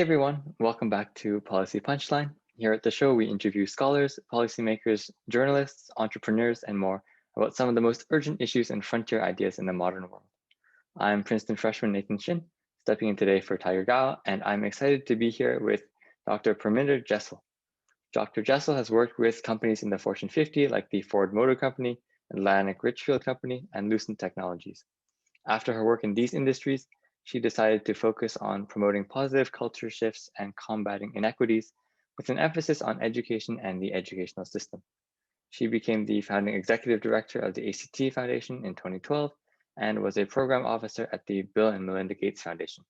Hey everyone, welcome back to Policy Punchline. Here at the show, we interview scholars, policymakers, journalists, entrepreneurs, and more about some of the most urgent issues and frontier ideas in the modern world. I'm Princeton freshman Nathan Shin, stepping in today for Tiger Gao, and I'm excited to be here with Dr. Parminder Jassal. Dr. Jassal has worked with companies in the Fortune 50 like the Ford Motor Company, Atlantic Richfield Company, and Lucent Technologies. After her work in these industries, she decided to focus on promoting positive culture shifts and combating inequities with an emphasis on education and the educational system. She became the founding executive director of the ACT Foundation in 2012 and was a program officer at the Bill and Melinda Gates Foundation.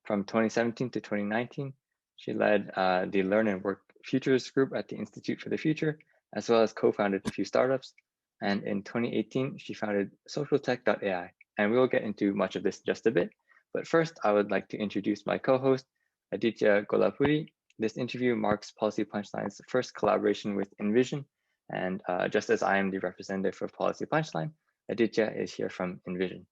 From 2017 to 2019, she led the Learn and Work Futures group at the Institute for the Future, as well as co-founded a few startups. And in 2018, she founded socialtech.ai. And we will get into much of this in just a bit. But first, I would like to introduce my co-host, Aditya Golapuri. This interview marks Policy Punchline's first collaboration with Envision. And just as I am the representative for Policy Punchline, Aditya is here from Envision.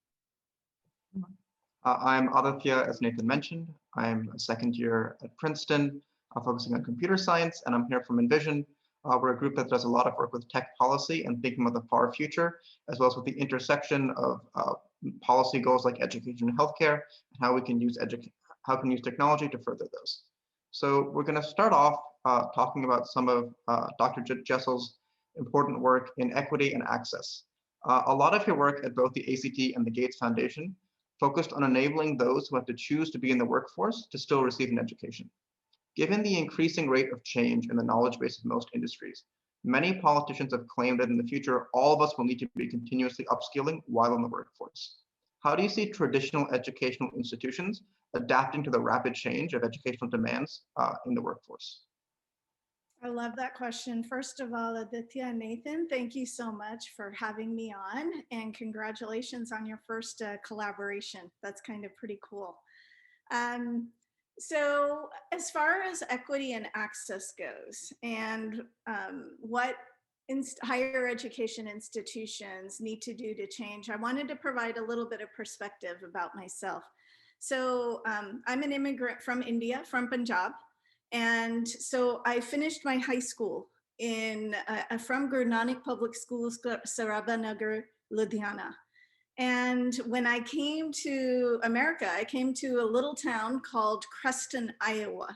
I'm Aditya, as Nathan mentioned. I'm a second year at Princeton, focusing on computer science, and I'm here from Envision. We're a group that does a lot of work with tech policy and thinking about the far future, as well as with the intersection of policy goals like education and healthcare, and how we can use technology to further those. So we're going to start off talking about some of Dr. Jessal's important work in equity and access. A lot of your work at both the ACT and the Gates Foundation focused on enabling those who have to choose to be in the workforce to still receive an education. Given the increasing rate of change in the knowledge base of most industries, many politicians have claimed that in the future, all of us will need to be continuously upskilling while in the workforce. How do you see traditional educational institutions adapting to the rapid change of educational demands in the workforce? I love that question. First of all, Aditya and Nathan, thank you so much for having me on, and congratulations on your first collaboration. That's kind of pretty cool. So as far as equity and access goes, and what higher education institutions need to do to change, I wanted to provide a little bit of perspective about myself. So I'm an immigrant from India, from Punjab. And so I finished my high school from Guru Nanak Public Schools, Saraba Nagar, Ludhiana. And when I came to America, I came to a little town called Creston, Iowa,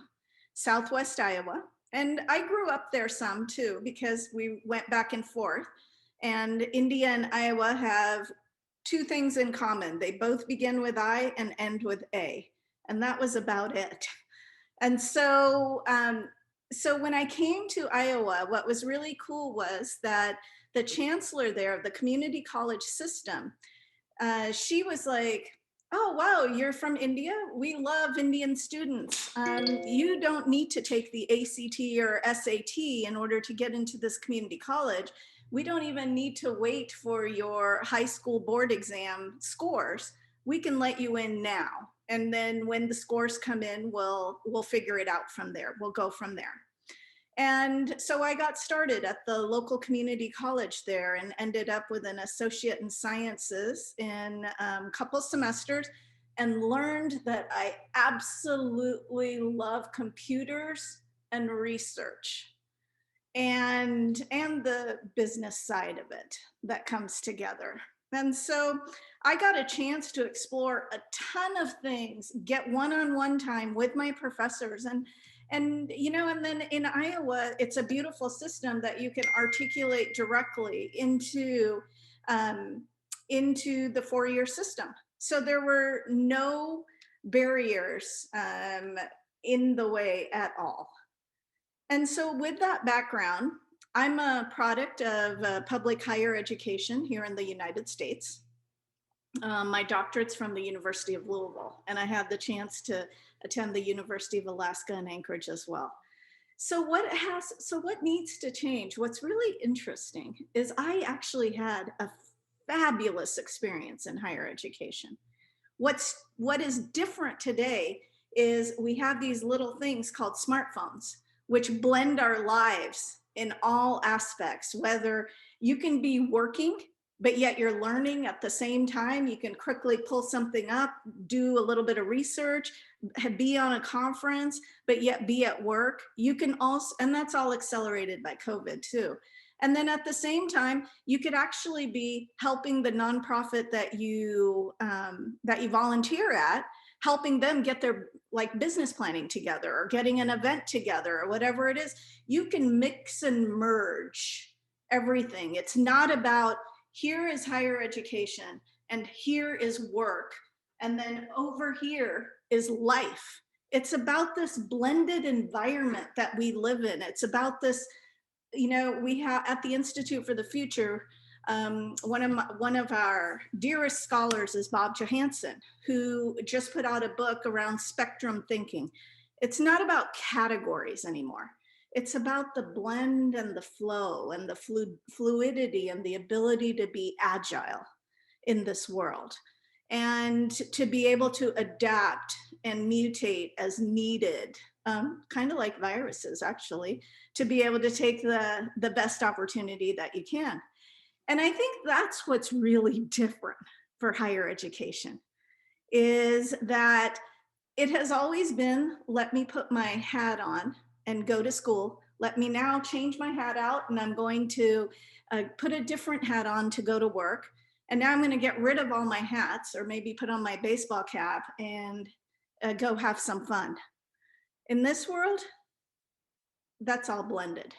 Southwest Iowa. And I grew up there some too, because we went back and forth. And India and Iowa have two things in common. They both begin with I and end with A. And that was about it. And so, so when I came to Iowa, what was really cool was that the chancellor there of the community college system, she was like, oh, wow, you're from India? We love Indian students. You don't need to take the ACT or SAT in order to get into this community college. We don't even need to wait for your high school board exam scores. We can let you in now. And then when the scores come in, we'll figure it out from there. We'll go from there. And so I got started at the local community college there and ended up with an associate in sciences in a couple semesters, and learned that I absolutely love computers and research and the business side of it that comes together. And so I got a chance to explore a ton of things, get one-on-one time with my professors. And you know, and then in Iowa, it's a beautiful system that you can articulate directly into the four-year system. So there were no barriers in the way at all. And so with that background, I'm a product of public higher education here in the United States. My doctorate's from the University of Louisville, and I had the chance to attend the University of Alaska in Anchorage as well. So what needs to change? What's really interesting is I actually had a fabulous experience in higher education. What is different today is we have these little things called smartphones, which blend our lives in all aspects, whether you can be working, but yet you're learning at the same time. You can quickly pull something up, do a little bit of research, be on a conference, but yet be at work. You can also, and that's all accelerated by COVID too. And then at the same time, you could actually be helping the nonprofit that you volunteer at, helping them get their like business planning together or getting an event together or whatever it is. You can mix and merge everything. It's not about here is higher education and here is work, and then over here is life. It's about this blended environment that we live in. It's about this, you know, we have at the Institute for the Future, one of our dearest scholars is Bob Johansen, who just put out a book around spectrum thinking. It's not about categories anymore. It's about the blend and the flow and the fluidity and the ability to be agile in this world and to be able to adapt and mutate as needed, kind of like viruses actually, to be able to take the best opportunity that you can. And I think that's what's really different for higher education, is that it has always been, let me put my hat on and go to school. Let me now change my hat out and I'm going to put a different hat on to go to work. And now I'm going to get rid of all my hats, or maybe put on my baseball cap and go have some fun. In this world, that's all blended.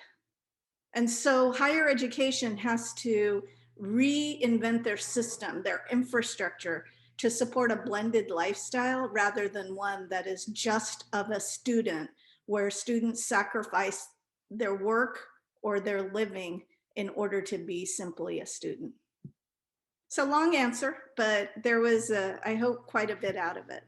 And so higher education has to reinvent their system, their infrastructure, to support a blended lifestyle rather than one that is just of a student, where students sacrifice their work or their living in order to be simply a student. So long answer, but there was, I hope, quite a bit out of it.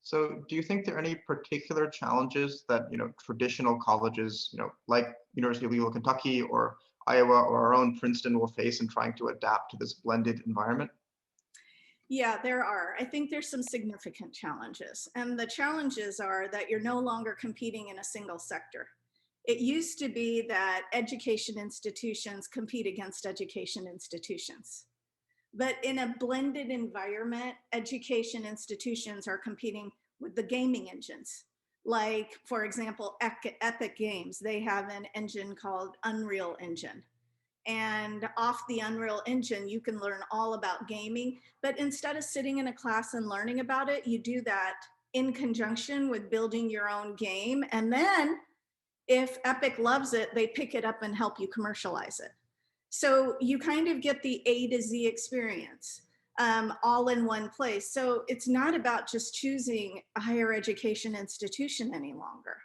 So do you think there are any particular challenges that, traditional colleges, like University of Louisville, Kentucky, or Iowa, or our own Princeton will face in trying to adapt to this blended environment? Yeah, there are. I think there's some significant challenges. And the challenges are that you're no longer competing in a single sector. It used to be that education institutions compete against education institutions. But in a blended environment, education institutions are competing with the gaming engines. Like, for example, Epic Games, they have an engine called Unreal Engine. And off the Unreal Engine, you can learn all about gaming. But instead of sitting in a class and learning about it, you do that in conjunction with building your own game. And then if Epic loves it, they pick it up and help you commercialize it. So you kind of get the A to Z experience all in one place. So it's not about just choosing a higher education institution any longer.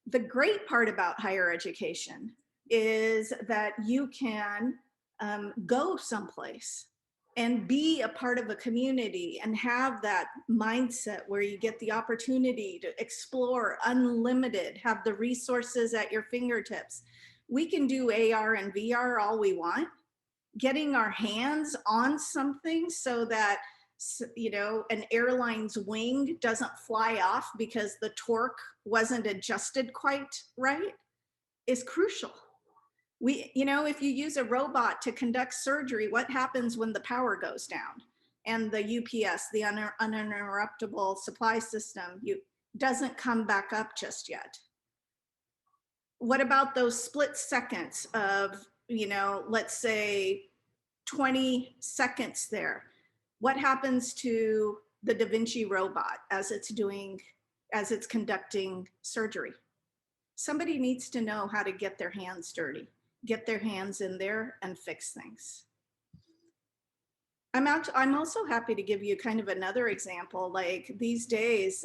The great part about higher education is that you can go someplace and be a part of a community and have that mindset where you get the opportunity to explore unlimited, have the resources at your fingertips. We can do AR and VR all we want. Getting our hands on something so that, an airline's wing doesn't fly off because the torque wasn't adjusted quite right is crucial. If you use a robot to conduct surgery, what happens when the power goes down and the UPS, the uninterruptible supply system, doesn't come back up just yet? What about those split seconds of, let's say 20 seconds there? What happens to the Da Vinci robot as it's conducting surgery? Somebody needs to know how to get their hands dirty, get their hands in there and fix things. I'm also happy to give you kind of another example. Like these days,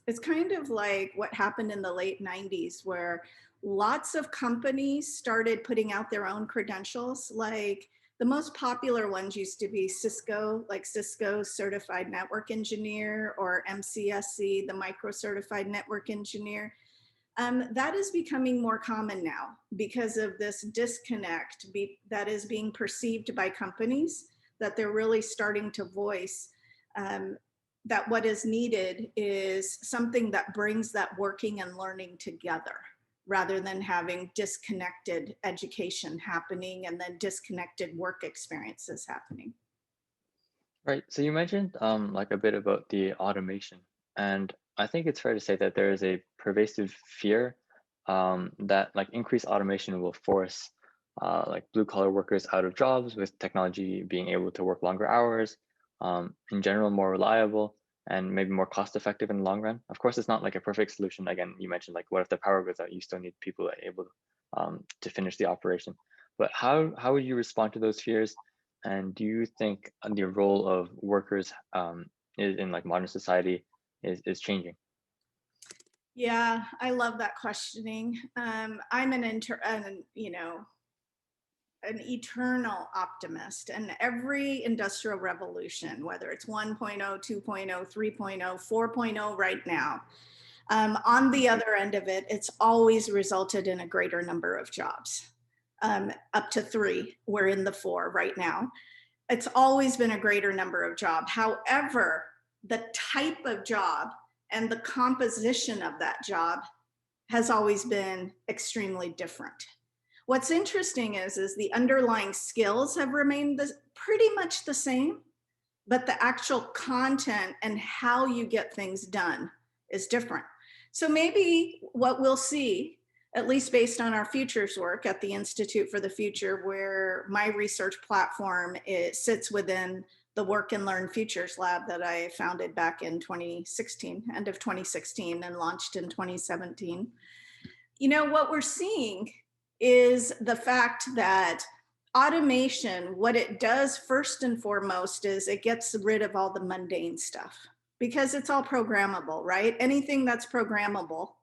it's kind of like what happened in the late 90s, where lots of companies started putting out their own credentials. Like the most popular ones used to be Cisco, like Cisco Certified Network Engineer, or MCSE, the Micro Certified Network Engineer. That is becoming more common now because of this disconnect that is being perceived by companies, that they're really starting to voice that what is needed is something that brings that working and learning together, rather than having disconnected education happening and then disconnected work experiences happening. Right. So you mentioned like a bit about the automation, and I think it's fair to say that there is a pervasive fear that like increased automation will force like blue collar workers out of jobs, with technology being able to work longer hours, in general more reliable and maybe more cost effective in the long run. Of course, it's not like a perfect solution. Again, you mentioned like what if the power goes out? You still need people able to finish the operation. But how would you respond to those fears? And do you think the role of workers in like modern society is changing? Yeah, I love that questioning. I'm an eternal optimist, and every industrial revolution, whether it's 1.0, 2.0, 3.0, 4.0 right now, on the other end of it, it's always resulted in a greater number of jobs, up to three. We're in the four right now. It's always been a greater number of jobs. However, the type of job and the composition of that job has always been extremely different. What's interesting is the underlying skills have remained pretty much the same, but the actual content and how you get things done is different. So maybe what we'll see, at least based on our futures work at the Institute for the Future, where my research platform sits within the Work and Learn Futures Lab that I founded back in 2016, end of 2016, and launched in 2017. You know, what we're seeing is the fact that automation, what it does first and foremost is it gets rid of all the mundane stuff because it's all programmable, right? Anything that's programmable,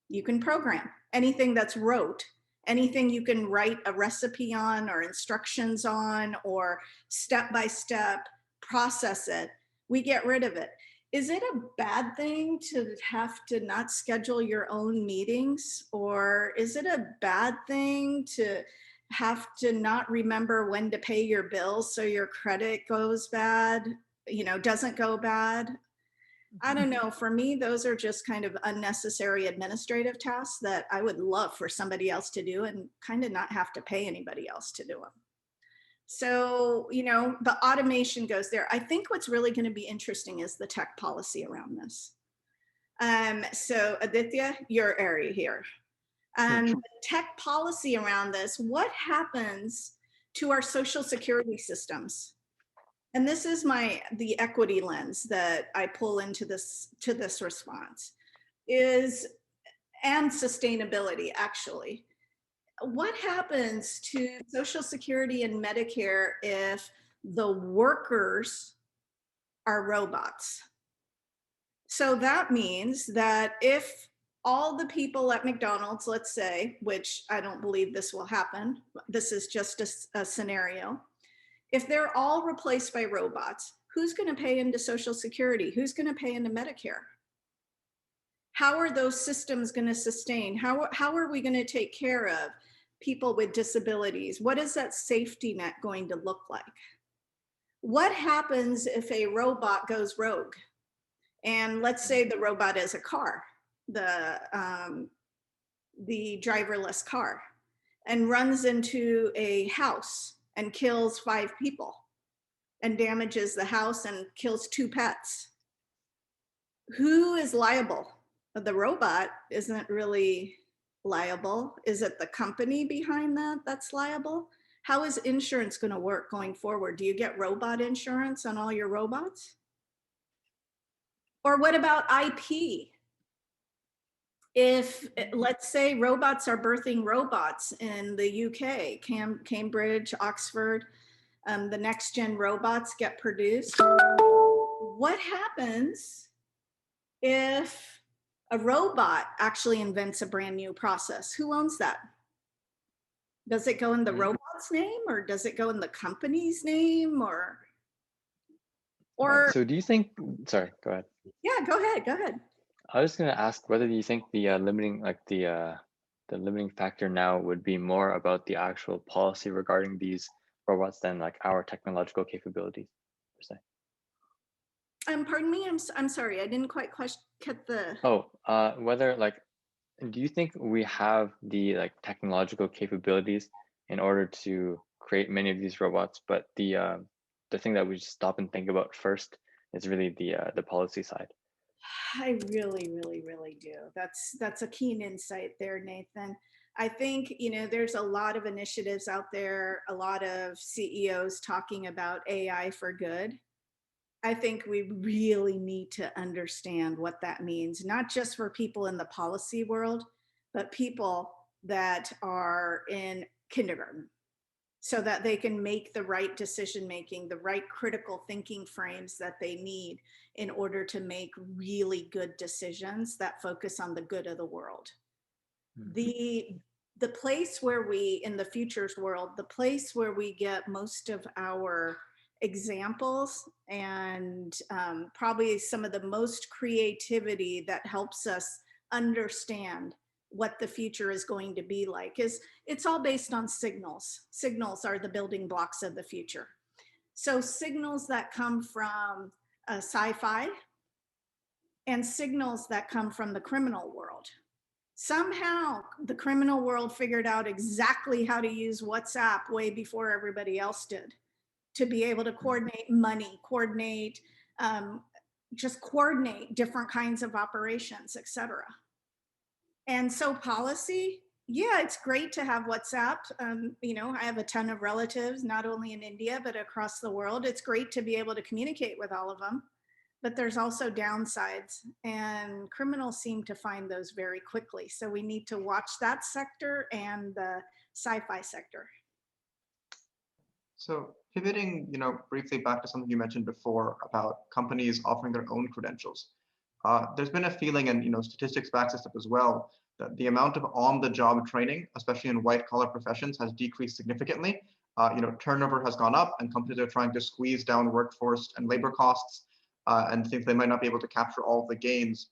you can program. Anything that's rote, anything you can write a recipe on or instructions on or step by step process it, we get rid of it. Is it a bad thing to have to not schedule your own meetings? Or is it a bad thing to have to not remember when to pay your bills so your credit goes bad, doesn't go bad? I don't know. For me, those are just kind of unnecessary administrative tasks that I would love for somebody else to do and kind of not have to pay anybody else to do them. So, the automation goes there. I think what's really going to be interesting is the tech policy around this. So Aditya, your area here. The tech policy around this, what happens to our social security systems? And this is the equity lens that I pull into this response and sustainability actually. What happens to Social Security and Medicare if the workers are robots? So that means that if all the people at McDonald's, let's say, which I don't believe this will happen, this is just a scenario, if they're all replaced by robots, who's going to pay into Social Security? Who's going to pay into Medicare? How are those systems going to sustain? How are we going to take care of people with disabilities? What is that safety net going to look like? What happens if a robot goes rogue? And let's say the robot is a car, the driverless car, and runs into a house and kills 5 people and damages the house and kills 2 pets. Who is liable? The robot isn't really liable. Is it the company behind that that's liable? How is insurance going to work going forward? Do you get robot insurance on all your robots? Or what about IP? If, let's say, robots are birthing robots in the UK, Cambridge, Oxford, the next gen robots get produced. What happens if a robot actually invents a brand new process? Who owns that? Does it go in the robot's name, or does it go in the company's name, or Right. So do you think, sorry, go ahead. Yeah, go ahead. I was going to ask whether you think the limiting factor now would be more about the actual policy regarding these robots than like our technological capabilities per se. Pardon me, I'm sorry, I didn't quite get the. Whether like, do you think we have the like technological capabilities in order to create many of these robots, but the the thing that we stop and think about first is really the policy side. I really, really, really do. That's a keen insight there, Nathan. I think, there's a lot of initiatives out there, a lot of CEOs talking about AI for good. I think we really need to understand what that means, not just for people in the policy world, but people that are in kindergarten, so that they can make the right decision making, the right critical thinking frames that they need in order to make really good decisions that focus on the good of the world. The place where we, in the futures world, the place where we get most of our examples and probably some of the most creativity that helps us understand what the future is going to be like is it's all based on signals. Signals are the building blocks of the future. So signals that come from sci-fi and signals that come from the criminal world. Somehow the criminal world figured out exactly how to use WhatsApp way before everybody else did, to be able to coordinate money, just coordinate different kinds of operations, et cetera. And so policy, yeah, it's great to have WhatsApp. I have a ton of relatives, not only in India, but across the world. It's great to be able to communicate with all of them, but there's also downsides, and criminals seem to find those very quickly. So we need to watch that sector and the sci-fi sector. So pivoting, briefly back to something you mentioned before about companies offering their own credentials. There's been a feeling, and statistics backs this up as well, that the amount of on-the-job training, especially in white-collar professions, has decreased significantly. Turnover has gone up, and companies are trying to squeeze down workforce and labor costs, and think they might not be able to capture all of the gains.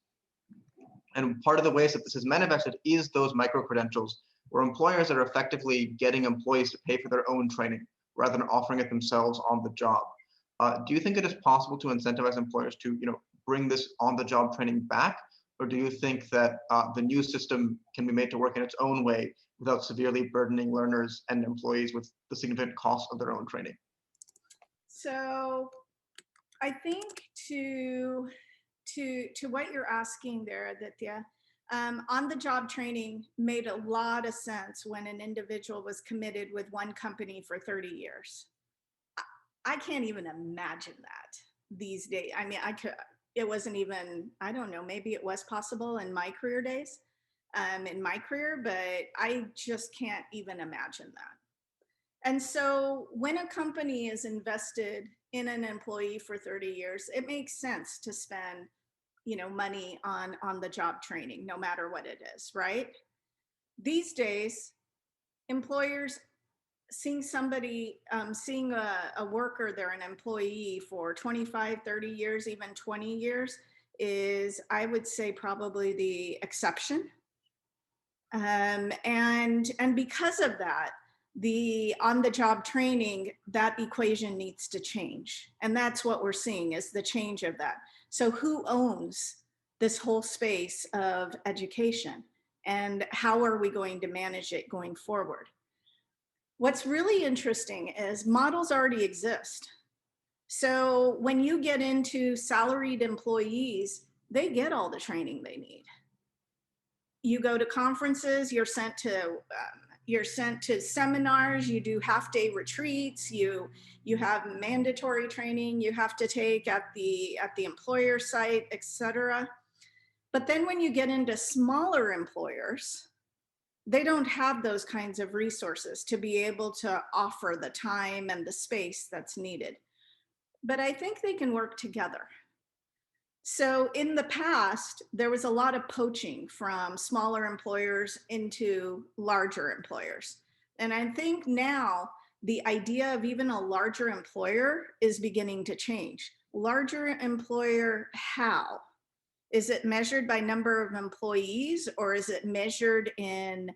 And part of the ways that this is manifested is those micro-credentials, where employers are effectively getting employees to pay for their own training rather than offering it themselves on the job. Do you think it is possible to incentivize employers to, bring this on-the-job training back, or do you think that the new system can be made to work in its own way without severely burdening learners and employees with the significant cost of their own training? So I think to what you're asking there, Aditya, on-the-job training made a lot of sense when an individual was committed with one company for 30 years. I can't even imagine that these days. I mean, it wasn't even, I don't know, maybe it was possible in my career days, in my career, but I just can't even imagine that. And so when a company is invested in an employee for 30 years, it makes sense to spend money on the job training, no matter what it is, right? These days, employers seeing a worker, they're an employee for 25, 30 years, even 20 years is, I would say, probably the exception. And because of that, the on-the-job training, that equation needs to change. And that's what we're seeing is the change of that. So who owns this whole space of education, and how are we going to manage it going forward? What's really interesting is models already exist. So when you get into salaried employees, they get all the training they need. You go to conferences, you're sent to seminars, you do half-day retreats, you have mandatory training you have to take at the employer site, etc. But then when you get into smaller employers, they don't have those kinds of resources to be able to offer the time and the space that's needed. But I think they can work together. So in the past, there was a lot of poaching from smaller employers into larger employers. And I think now the idea of even a larger employer is beginning to change. Larger employer, how? Is it measured by number of employees, or is it measured in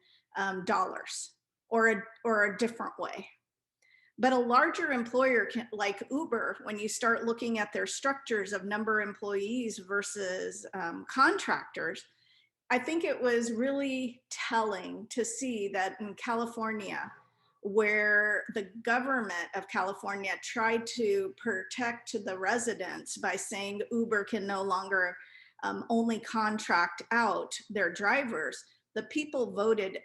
dollars, or a different way? But a larger employer like Uber, when you start looking at their structures of number of employees versus contractors, I think it was really telling to see that in California, where the government of California tried to protect the residents by saying Uber can no longer only contract out their drivers. The people voted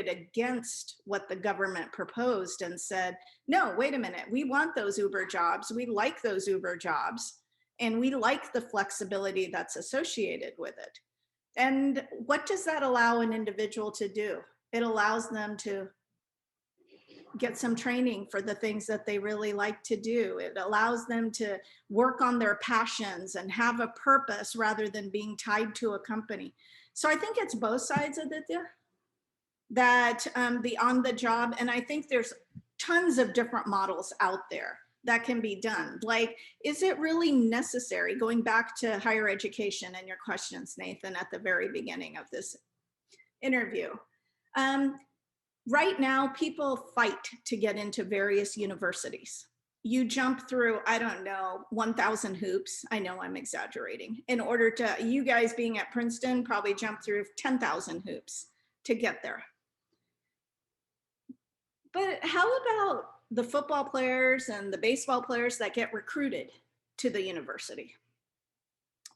against what the government proposed and said, no, wait a minute, we want those Uber jobs, we like those Uber jobs, and we like the flexibility that's associated with it. And what does that allow an individual to do? It allows them to get some training for the things that they really like to do. It allows them to work on their passions and have a purpose rather than being tied to a company. So I think it's both sides of it there, that the on the job, and I think there's tons of different models out there that can be done. Like, is it really necessary? Going back to higher education and your questions, Nathan, at the very beginning of this interview. Right now, people fight to get into various universities. You jump through, I don't know, 1,000 hoops. I know I'm exaggerating. In order to, you guys being at Princeton probably jump through 10,000 hoops to get there. But how about the football players and the baseball players that get recruited to the university?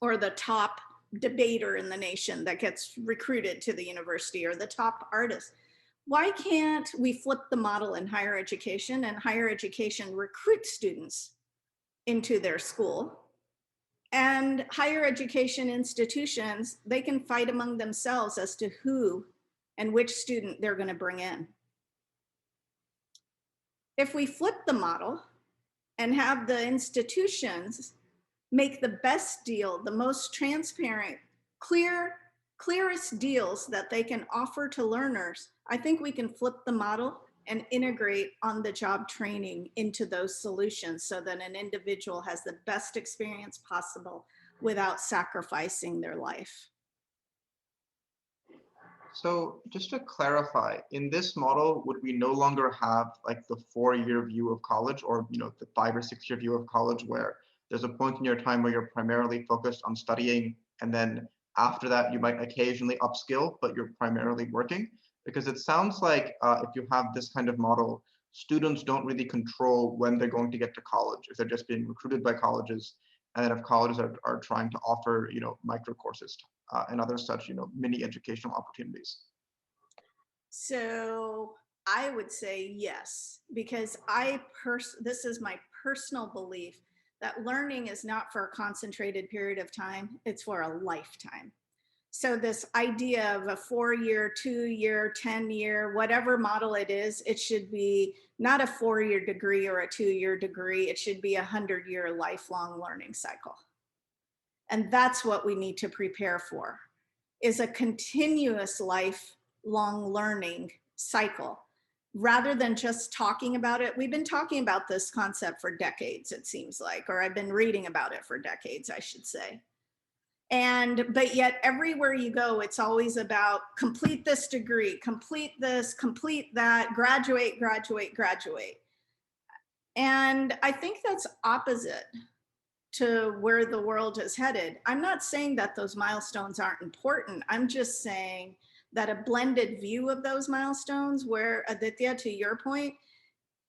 Or the top debater in the nation that gets recruited to the university, or the top artist? Why can't we flip the model in higher education, and higher education recruit students into their school, and higher education institutions, they can fight among themselves as to who and which student they're going to bring in. If we flip the model and have the institutions make the best deal, the most transparent, clearest deals that they can offer to learners, I think we can flip the model and integrate on-the-job training into those solutions so that an individual has the best experience possible without sacrificing their life. So just to clarify, in this model, would we no longer have like the 4-year view of college, or the 5 or 6-year view of college, where there's a point in your time where you're primarily focused on studying, and then after that you might occasionally upskill, but you're primarily working? Because it sounds like if you have this kind of model, students don't really control when they're going to get to college, if they're just being recruited by colleges, and then if colleges are trying to offer micro courses and other such mini educational opportunities. So I would say yes, because this is my personal belief that learning is not for a concentrated period of time, it's for a lifetime. So this idea of a 4-year, 2-year, 10-year, whatever model it is, it should be not a 4-year degree or a 2-year degree, it should be a 100-year lifelong learning cycle. And that's what we need to prepare for, is a continuous lifelong learning cycle, rather than just talking about it. We've been talking about this concept for decades, it seems like, or I've been reading about it for decades, I should say. But yet everywhere you go, it's always about complete this degree, complete this, complete that, graduate, graduate, graduate. And I think that's opposite to where the world is headed. I'm not saying that those milestones aren't important. I'm just saying that a blended view of those milestones, where, Aditya, to your point,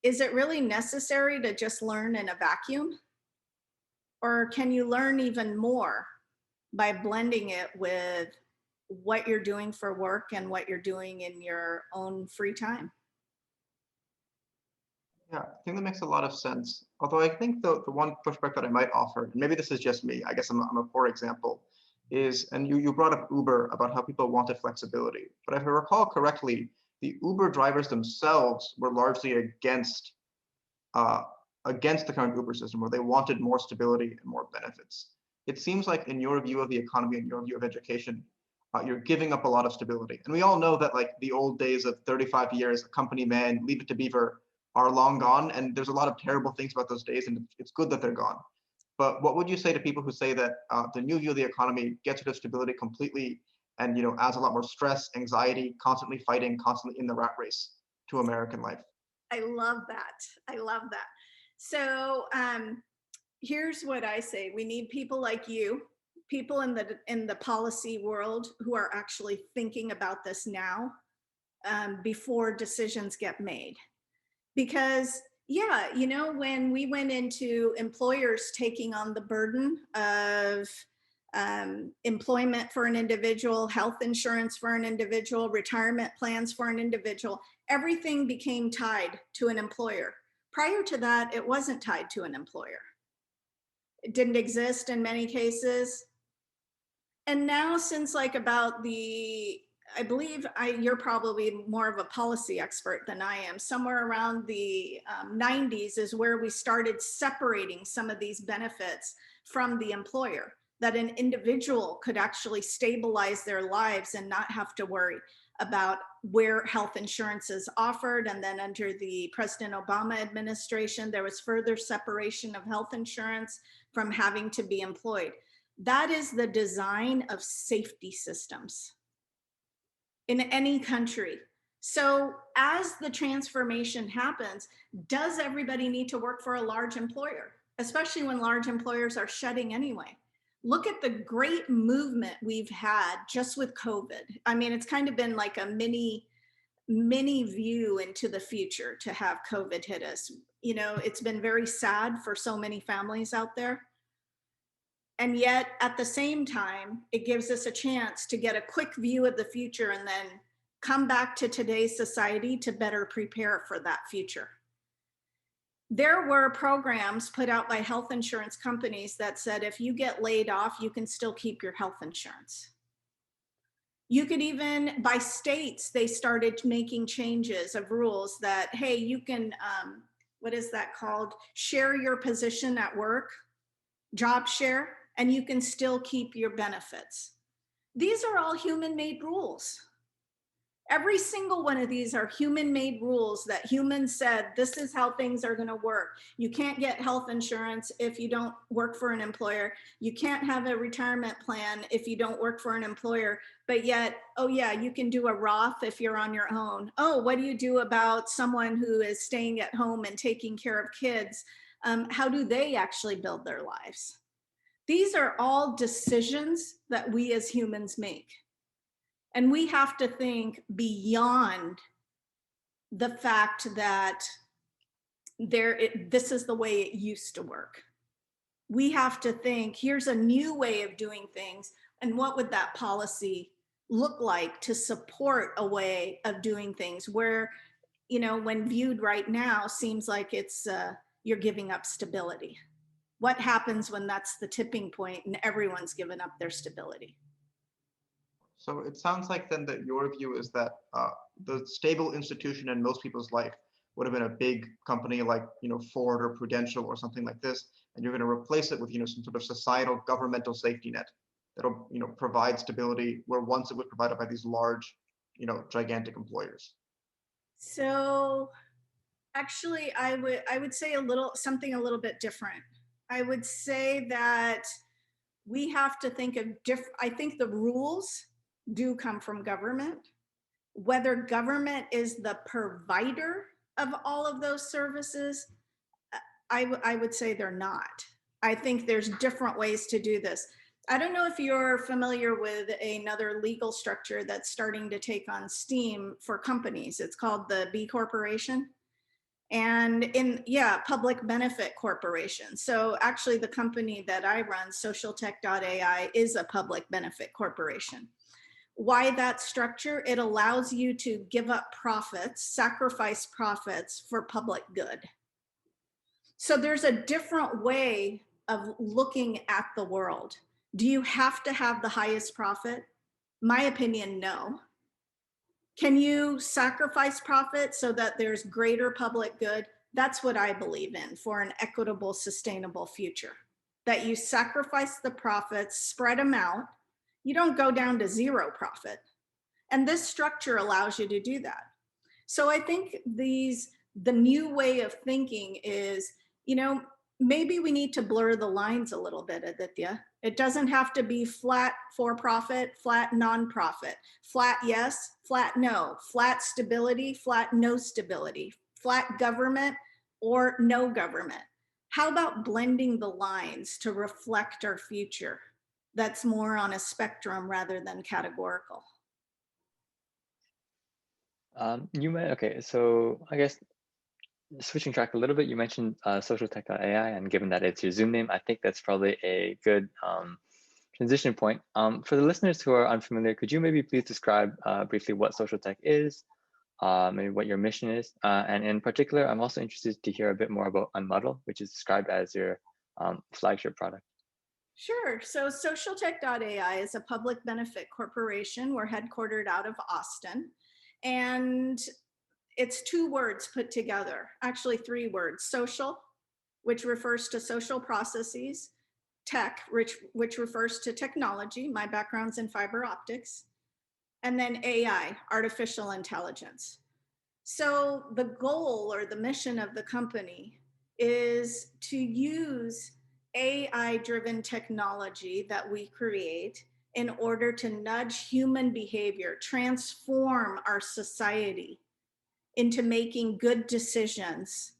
is it really necessary to just learn in a vacuum? Or can you learn even more by blending it with what you're doing for work and what you're doing in your own free time? Yeah, I think that makes a lot of sense. Although I think the one pushback that I might offer, and maybe this is just me, I guess I'm a poor example, is, and you brought up Uber, about how people wanted flexibility. But if I recall correctly, the Uber drivers themselves were largely against the current Uber system, where they wanted more stability and more benefits. It seems like in your view of the economy and your view of education, you're giving up a lot of stability. And we all know that like the old days of 35 years, a company man, leave it to beaver, are long gone. And there's a lot of terrible things about those days, and it's good that they're gone. But what would you say to people who say that the new view of the economy gets rid of stability completely, and adds a lot more stress, anxiety, constantly fighting, constantly in the rat race to American life? I love that. I love that. So here's what I say. We need people like you, people in the policy world who are actually thinking about this now, before decisions get made. Because yeah, you know, when we went into employers taking on the burden of employment for an individual, health insurance for an individual, retirement plans for an individual, everything became tied to an employer. Prior to that, it wasn't tied to an employer. It didn't exist in many cases. And now, since like about the, I believe you're probably more of a policy expert than I am, somewhere around the 90s is where we started separating some of these benefits from the employer, that an individual could actually stabilize their lives and not have to worry about where health insurance is offered. And then under the President Obama administration, there was further separation of health insurance from having to be employed. That is the design of safety systems in any country. So as the transformation happens, does everybody need to work for a large employer, especially when large employers are shutting anyway? Look at the great movement we've had just with COVID. I mean, it's kind of been like a mini view into the future to have COVID hit us. You know, it's been very sad for so many families out there. And yet at the same time, it gives us a chance to get a quick view of the future and then come back to today's society to better prepare for that future. There were programs put out by health insurance companies that said, if you get laid off, you can still keep your health insurance. You could even, by states, they started making changes of rules that, hey, you can, what is that called? Share your position at work, job share, and you can still keep your benefits. These are all human-made rules. Every single one of these are human-made rules that humans said, this is how things are gonna work. You can't get health insurance if you don't work for an employer. You can't have a retirement plan if you don't work for an employer, but yet, oh yeah, you can do a Roth if you're on your own. Oh, what do you do about someone who is staying at home and taking care of kids? How do they actually build their lives? These are all decisions that we as humans make. And we have to think beyond the fact that this is the way it used to work. We have to think, here's a new way of doing things, and what would that policy look like to support a way of doing things where, you know, when viewed right now, seems like it's you're giving up stability. What happens when that's the tipping point and everyone's given up their stability? So it sounds like then that your view is that the stable institution in most people's life would have been a big company like, you know, Ford or Prudential or something like this, and you're going to replace it with, you know, some sort of societal governmental safety net that'll, you know, provide stability where once it was provided by these large, you know, gigantic employers. So actually, I would say something a little bit different. I would say that we have to think of I think the rules do come from government. Whether government is the provider of all of those services, I would say they're not. I think there's different ways to do this. I don't know if you're familiar with another legal structure that's starting to take on steam for companies. It's called the B Corporation. And public benefit corporation. So actually the company that I run, socialtech.ai, is a public benefit corporation. Why that structure? It allows you to give up profits, sacrifice profits for public good. So there's a different way of looking at the world. Do you have to have the highest profit? My opinion, no. Can you sacrifice profit so that there's greater public good? That's what I believe in for an equitable, sustainable future. That you sacrifice the profits, spread them out. You don't go down to zero profit. And this structure allows you to do that. So I think the new way of thinking is, you know, maybe we need to blur the lines a little bit, Aditya. It doesn't have to be flat for-profit, flat nonprofit, flat yes, flat no, flat stability, flat no stability, flat government or no government. How about blending the lines to reflect our future that's more on a spectrum rather than categorical? Okay, so I guess switching track a little bit, you mentioned socialtech.ai, and given that it's your Zoom name, I think that's probably a good transition point. For the listeners who are unfamiliar, could you maybe please describe briefly what social tech is, maybe what your mission is, and in particular, I'm also interested to hear a bit more about Unmuddle, which is described as your flagship product. Sure. So socialtech.ai is a public benefit corporation. We're headquartered out of Austin. And it's two words put together, actually three words: social, which refers to social processes; tech, which refers to technology. My background's in fiber optics. And then AI, artificial intelligence. So the goal or the mission of the company is to use AI-driven technology that we create in order to nudge human behavior, transform our society into making good decisions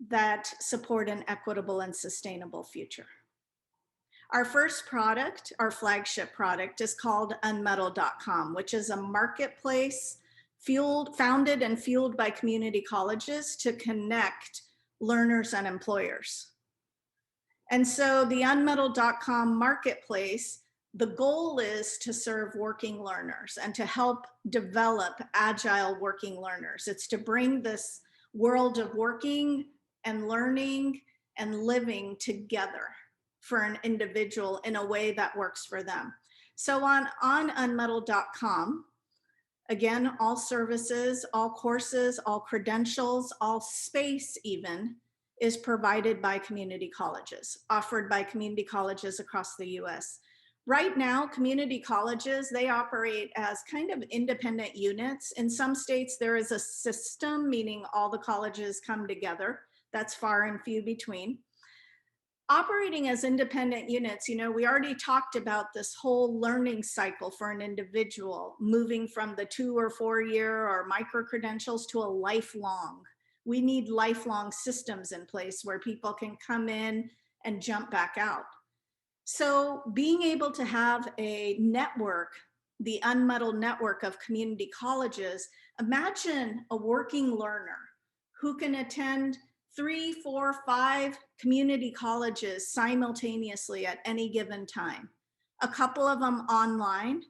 that support an equitable and sustainable future. Our first product, our flagship product, is called unmetal.com, which is a marketplace founded and fueled by community colleges to connect learners and employers. And so the unmetal.com marketplace, the goal is to serve working learners and to help develop agile working learners. It's to bring this world of working and learning and living together for an individual in a way that works for them. So on unmetal.com, again, all services, all courses, all credentials, all space even is provided by community colleges, offered by community colleges across the US. Right now, community colleges, they operate as kind of independent units. In some states, there is a system, meaning all the colleges come together. That's far and few between. Operating as independent units, we already talked about this whole learning cycle for an individual, moving from the 2 or 4 year or micro credentials to a lifelong. We need lifelong systems in place where people can come in and jump back out. So being able to have a network, the Unmetal network of community colleges, imagine a working learner who can attend 3, 4, 5 community colleges simultaneously at any given time. A couple of them online,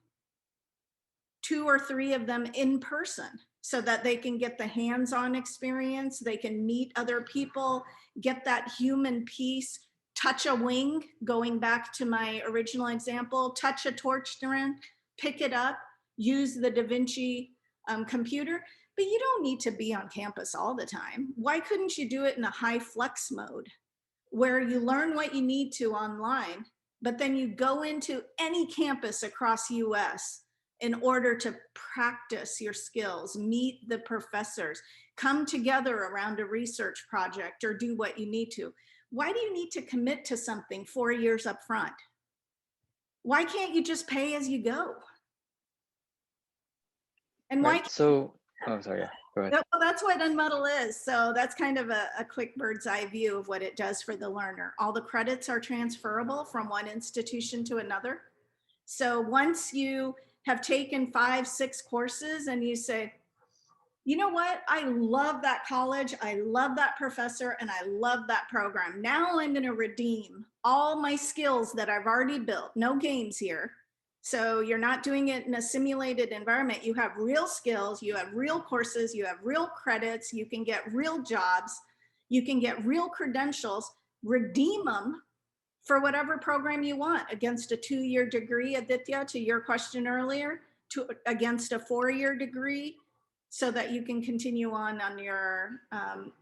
2 or 3 of them in person, so that they can get the hands-on experience, they can meet other people, get that human piece, touch a wing, going back to my original example, touch a torch strand, pick it up, use the Da Vinci computer. But you don't need to be on campus all the time. Why couldn't you do it in a high flex mode where you learn what you need to online, but then you go into any campus across US in order to practice your skills, meet the professors, come together around a research project, or do what you need to? Why do you need to commit to something 4 years up front? Why can't you just pay as you go? And why Right. So, oh, sorry. Yeah. Go ahead. well, that's what Unmetal is. So that's kind of a quick bird's eye view of what it does for the learner. All the credits are transferable from one institution to another. So once you have taken 5, 6 courses and you say, you know what, I love that college, I love that professor, and I love that program. Now I'm going to redeem all my skills that I've already built. No games here. So you're not doing it in a simulated environment. You have real skills, you have real courses, you have real credits, you can get real jobs, you can get real credentials, redeem them for whatever program you want, against a 2-year degree, Aditya, to your question earlier, against a 4-year degree, so that you can continue on your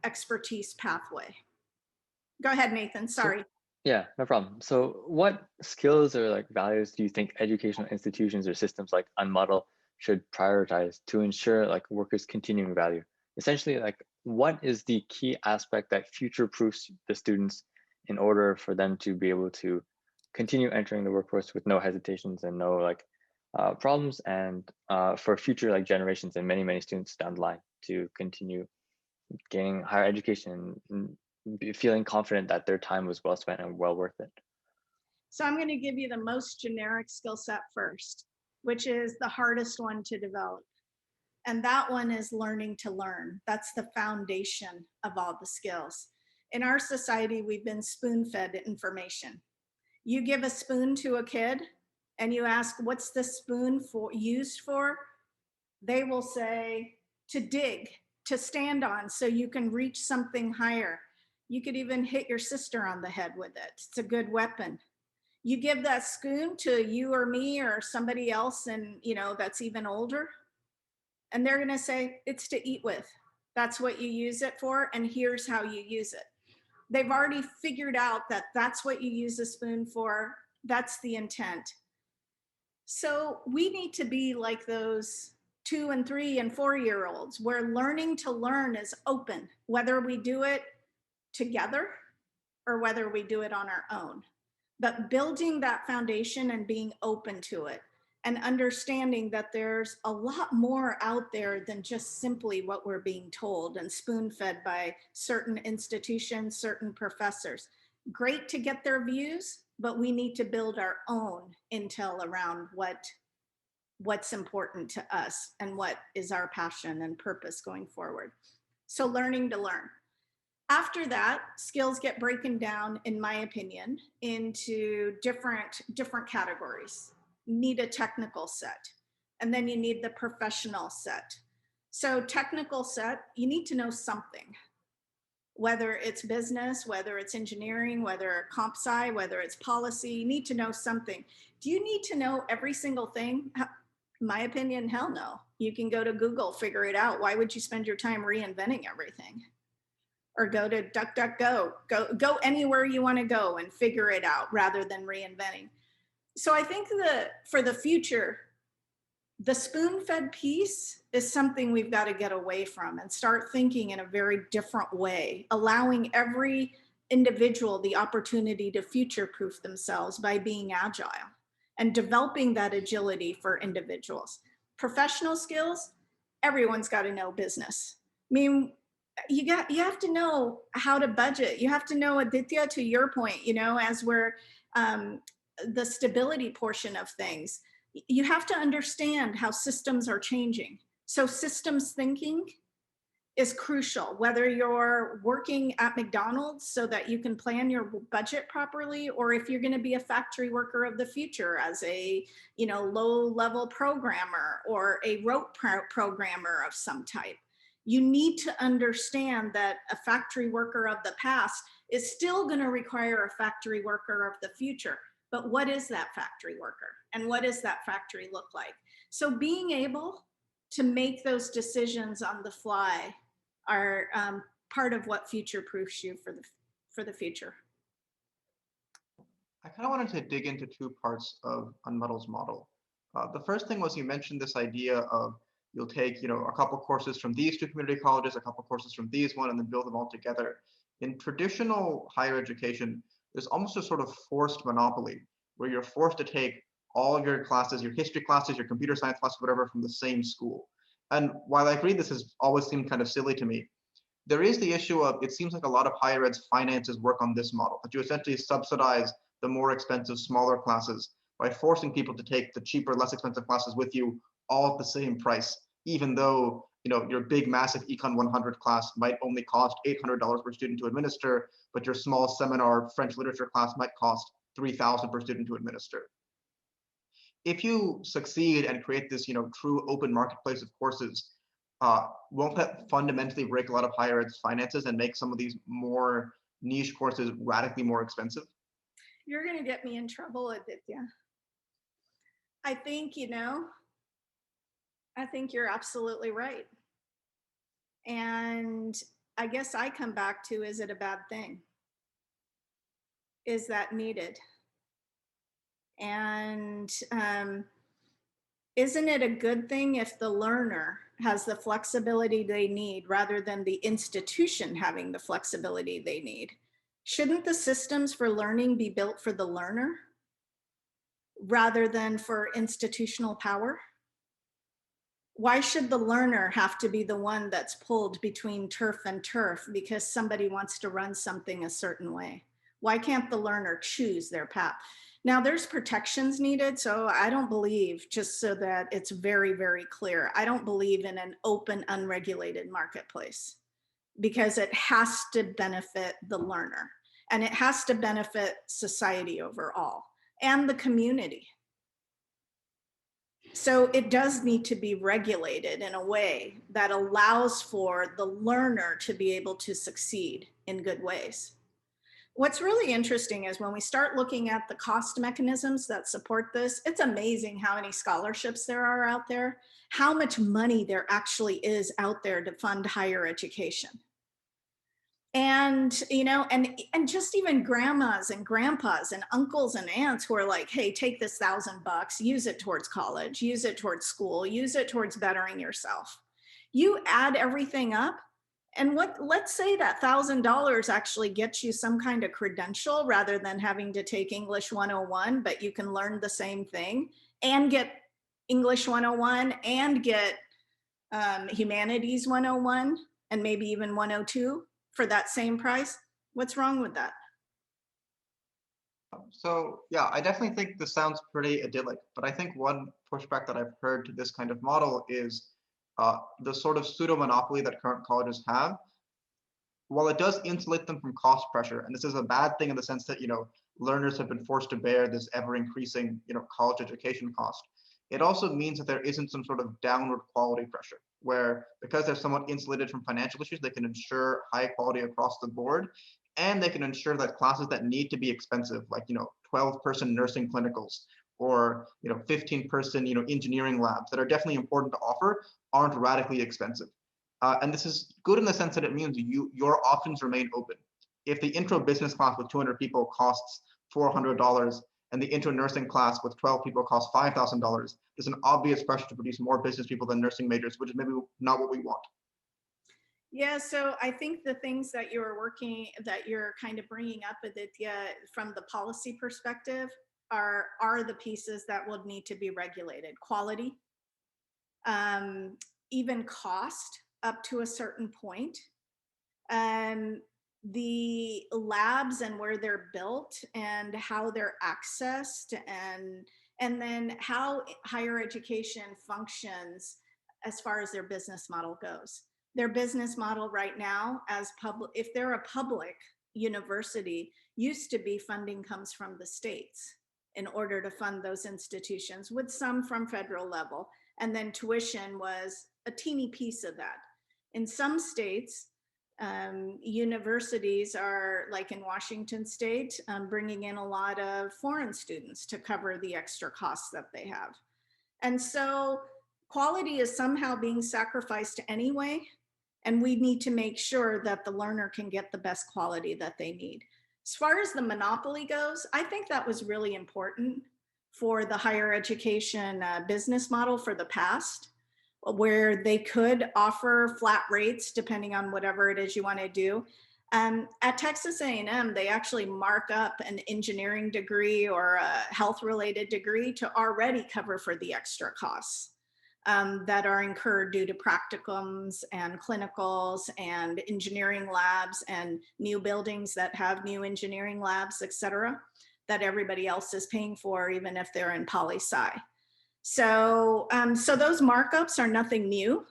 expertise pathway. Go ahead, Nathan, sorry. Yeah, no problem. So what skills or like values do you think educational institutions or systems like Unmuddle should prioritize to ensure like workers' continuing value? Essentially, like what is the key aspect that future-proofs the students in order for them to be able to continue entering the workforce with no hesitations and no like problems, and for future like generations and many students down the line to continue gaining higher education and feeling confident that their time was well spent and well worth it? So I'm going to give you the most generic skill set first, which is the hardest one to develop. And that one is learning to learn. That's the foundation of all the skills. In our society, we've been spoon-fed information. You give a spoon to a kid and you ask, what's the spoon used for? They will say, to dig, to stand on so you can reach something higher. You could even hit your sister on the head with it. It's a good weapon. You give that spoon to you or me or somebody else, and that's even older, and they're going to say, it's to eat with. That's what you use it for, and here's how you use it. They've already figured out that that's what you use a spoon for. That's the intent. So we need to be like those 2 and 3 and 4-year-olds, where learning to learn is open, whether we do it together or whether we do it on our own. But building that foundation and being open to it, and understanding that there's a lot more out there than just simply what we're being told and spoon-fed by certain institutions, certain professors. Great to get their views, but we need to build our own intel around what's important to us and what is our passion and purpose going forward. So learning to learn. After that, skills get broken down, in my opinion, into different categories. You need a technical set, and then you need the professional set. So technical set, you need to know something, whether it's business, whether it's engineering, whether comp sci, whether it's policy, you need to know something. Do you need to know every single thing? In my opinion, hell no. You can go to Google, figure it out. Why would you spend your time reinventing everything? Or go to DuckDuckGo, go anywhere you want to go and figure it out rather than reinventing. So I think for the future, the spoon-fed piece is something we've got to get away from and start thinking in a very different way, allowing every individual the opportunity to future-proof themselves by being agile and developing that agility for individuals. Professional skills, everyone's got to know business. I mean, you have to know how to budget. You have to know, Aditya, to your point, as we're the stability portion of things, you have to understand how systems are changing. So systems thinking is crucial, whether you're working at McDonald's so that you can plan your budget properly, or if you're going to be a factory worker of the future as a low-level programmer or a rote programmer of some type. You need to understand that a factory worker of the past is still going to require a factory worker of the future. But what is that factory worker? And what does that factory look like? So being able to make those decisions on the fly are part of what future-proofs you for the future. I kind of wanted to dig into 2 parts of Unmuddled's model. The first thing was, you mentioned this idea of you'll take a couple courses from these 2 community colleges, a couple courses from these one, and then build them all together. In traditional higher education, there's almost a sort of forced monopoly where you're forced to take all of your classes, your history classes, your computer science classes, whatever, from the same school. And while I agree this has always seemed kind of silly to me, there is the issue of, it seems like a lot of higher ed's finances work on this model, that you essentially subsidize the more expensive, smaller classes by forcing people to take the cheaper, less expensive classes with you all at the same price, even though your big, massive Econ 100 class might only cost $800 per student to administer, but your small seminar French literature class might cost $3,000 per student to administer. If you succeed and create this true open marketplace of courses, won't that fundamentally break a lot of higher ed's finances and make some of these more niche courses radically more expensive? You're going to get me in trouble, Aditya. I think, I think you're absolutely right. And I guess I come back to, is it a bad thing? Is that needed? And isn't it a good thing if the learner has the flexibility they need rather than the institution having the flexibility they need? Shouldn't the systems for learning be built for the learner rather than for institutional power? Why should the learner have to be the one that's pulled between turf and turf because somebody wants to run something a certain way? Why can't the learner choose their path? Now there's protections needed. So I don't believe, just so that it's very, very clear, I don't believe in an open, unregulated marketplace, because it has to benefit the learner and it has to benefit society overall and the community. So it does need to be regulated in a way that allows for the learner to be able to succeed in good ways. What's really interesting is when we start looking at the cost mechanisms that support this, it's amazing how many scholarships there are out there, how much money there actually is out there to fund higher education. And and just even grandmas and grandpas and uncles and aunts who are like, hey, take this $1,000, use it towards college, use it towards school, use it towards bettering yourself. You add everything up, and let's say that $1,000 actually gets you some kind of credential rather than having to take English 101, but you can learn the same thing and get English 101 and get humanities 101 and maybe even 102 for that same price. What's wrong with that? So yeah, I definitely think this sounds pretty idyllic, but I think one pushback that I've heard to this kind of model is the sort of pseudo monopoly that current colleges have. While it does insulate them from cost pressure, and this is a bad thing in the sense that learners have been forced to bear this ever increasing college education cost, it also means that there isn't some sort of downward quality pressure, where because they're somewhat insulated from financial issues, they can ensure high quality across the board, and they can ensure that classes that need to be expensive, like 12-person nursing clinicals or 15-person engineering labs that are definitely important to offer, aren't radically expensive. And this is good in the sense that it means your options remain open. If the intro business class with 200 people costs $400 and the intro nursing class with 12 people costs $5,000, there's an obvious pressure to produce more business people than nursing majors, which is maybe not what we want. Yeah, so I think the things that you're kind of bringing up, Aditya, from the policy perspective are the pieces that will need to be regulated. Quality, um, even cost up to a certain point, the labs and where they're built and how they're accessed, and then how higher education functions as far as their business model goes. Their business model right now, as public, if they're a public university, used to be funding comes from the states in order to fund those institutions, with some from federal level, and then tuition was a teeny piece of that. In some states, universities are, like in Washington State, bringing in a lot of foreign students to cover the extra costs that they have. And so quality is somehow being sacrificed anyway, and we need to make sure that the learner can get the best quality that they need. As far as the monopoly goes, I think that was really important for the higher education business model for the past, where they could offer flat rates depending on whatever it is you want to do. At Texas A&M, they actually mark up an engineering degree or a health-related degree to already cover for the extra costs that are incurred due to practicums and clinicals and engineering labs and new buildings that have new engineering labs, et cetera, that everybody else is paying for, even if they're in poli-sci. So those markups are nothing new.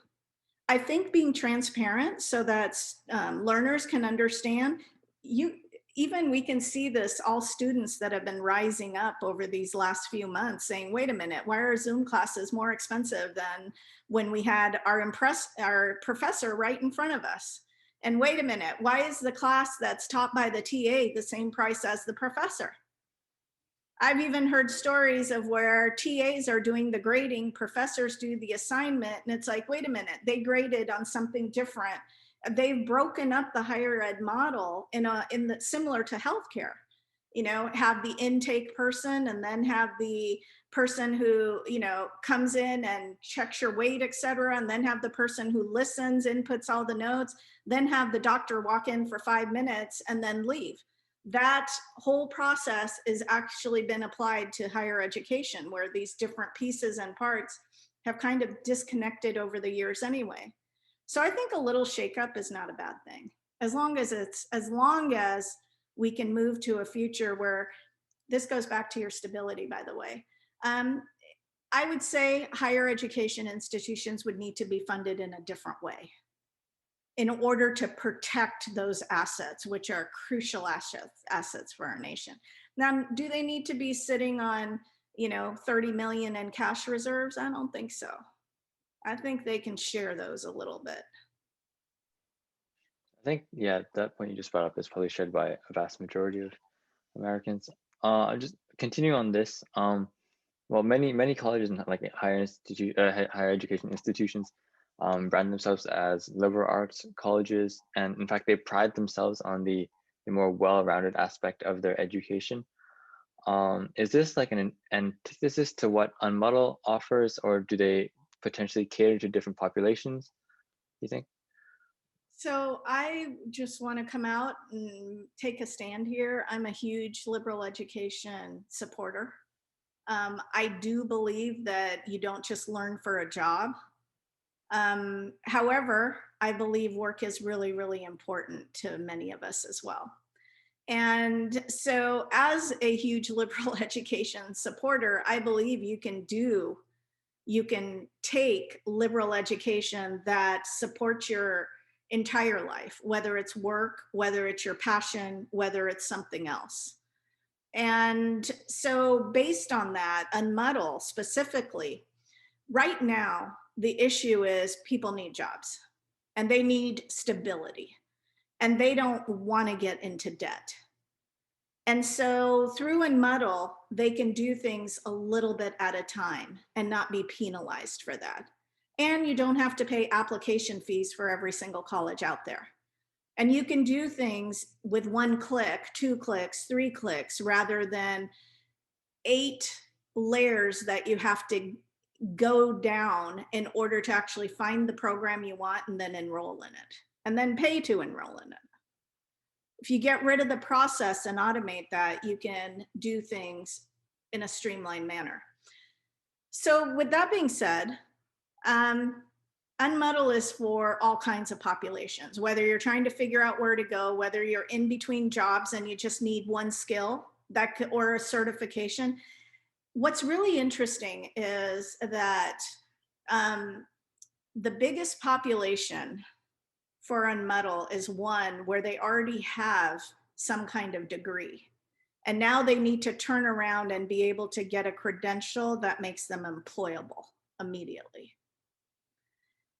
I think being transparent so that learners can understand, even we can see this, all students that have been rising up over these last few months saying, wait a minute, why are Zoom classes more expensive than when we had our professor right in front of us? And wait a minute, why is the class that's taught by the TA the same price as the professor? I've even heard stories of where TAs are doing the grading, professors do the assignment, and it's like, wait a minute, they graded on something different. They've broken up the higher ed model similar to healthcare. Have the intake person and then have the person who comes in and checks your weight, et cetera, and then have the person who listens, inputs all the notes, then have the doctor walk in for 5 minutes and then leave. That whole process is actually been applied to higher education, where these different pieces and parts have kind of disconnected over the years anyway. So I think a little shakeup is not a bad thing, as long as we can move to a future where this goes back to your stability, by the way. I would say higher education institutions would need to be funded in a different way in order to protect those assets, which are crucial assets for our nation. Now, do they need to be sitting on, 30 million in cash reserves? I don't think so. I think they can share those a little bit. I think, yeah, that point you just brought up is probably shared by a vast majority of Americans. Just continue on this. Well, many colleges and like higher education institutions brand themselves as liberal arts colleges, and in fact, they pride themselves on the more well-rounded aspect of their education. Is this like an antithesis to what Unmuddle offers, or do they potentially cater to different populations, you think? So I just want to come out and take a stand here. I'm a huge liberal education supporter. I do believe that you don't just learn for a job. However, I believe work is really, really important to many of us as well. And so, as a huge liberal education supporter, I believe you can take liberal education that supports your entire life, whether it's work, whether it's your passion, whether it's something else. And so, based on that, Unmuddle specifically, right now, the issue is people need jobs and they need stability and they don't want to get into debt. And so through Unmuddle, they can do things a little bit at a time and not be penalized for that. And you don't have to pay application fees for every single college out there. And you can do things with 1 click, 2 clicks, 3 clicks, rather than 8 layers that you have to go down in order to actually find the program you want and then enroll in it and then pay to enroll in it. If you get rid of the process and automate that, you can do things in a streamlined manner. So with that being said, Unmuddle is for all kinds of populations, whether you're trying to figure out where to go, whether you're in between jobs and you just need one skill or a certification. What's really interesting is that the biggest population for Unmuddle is one where they already have some kind of degree. And now they need to turn around and be able to get a credential that makes them employable immediately.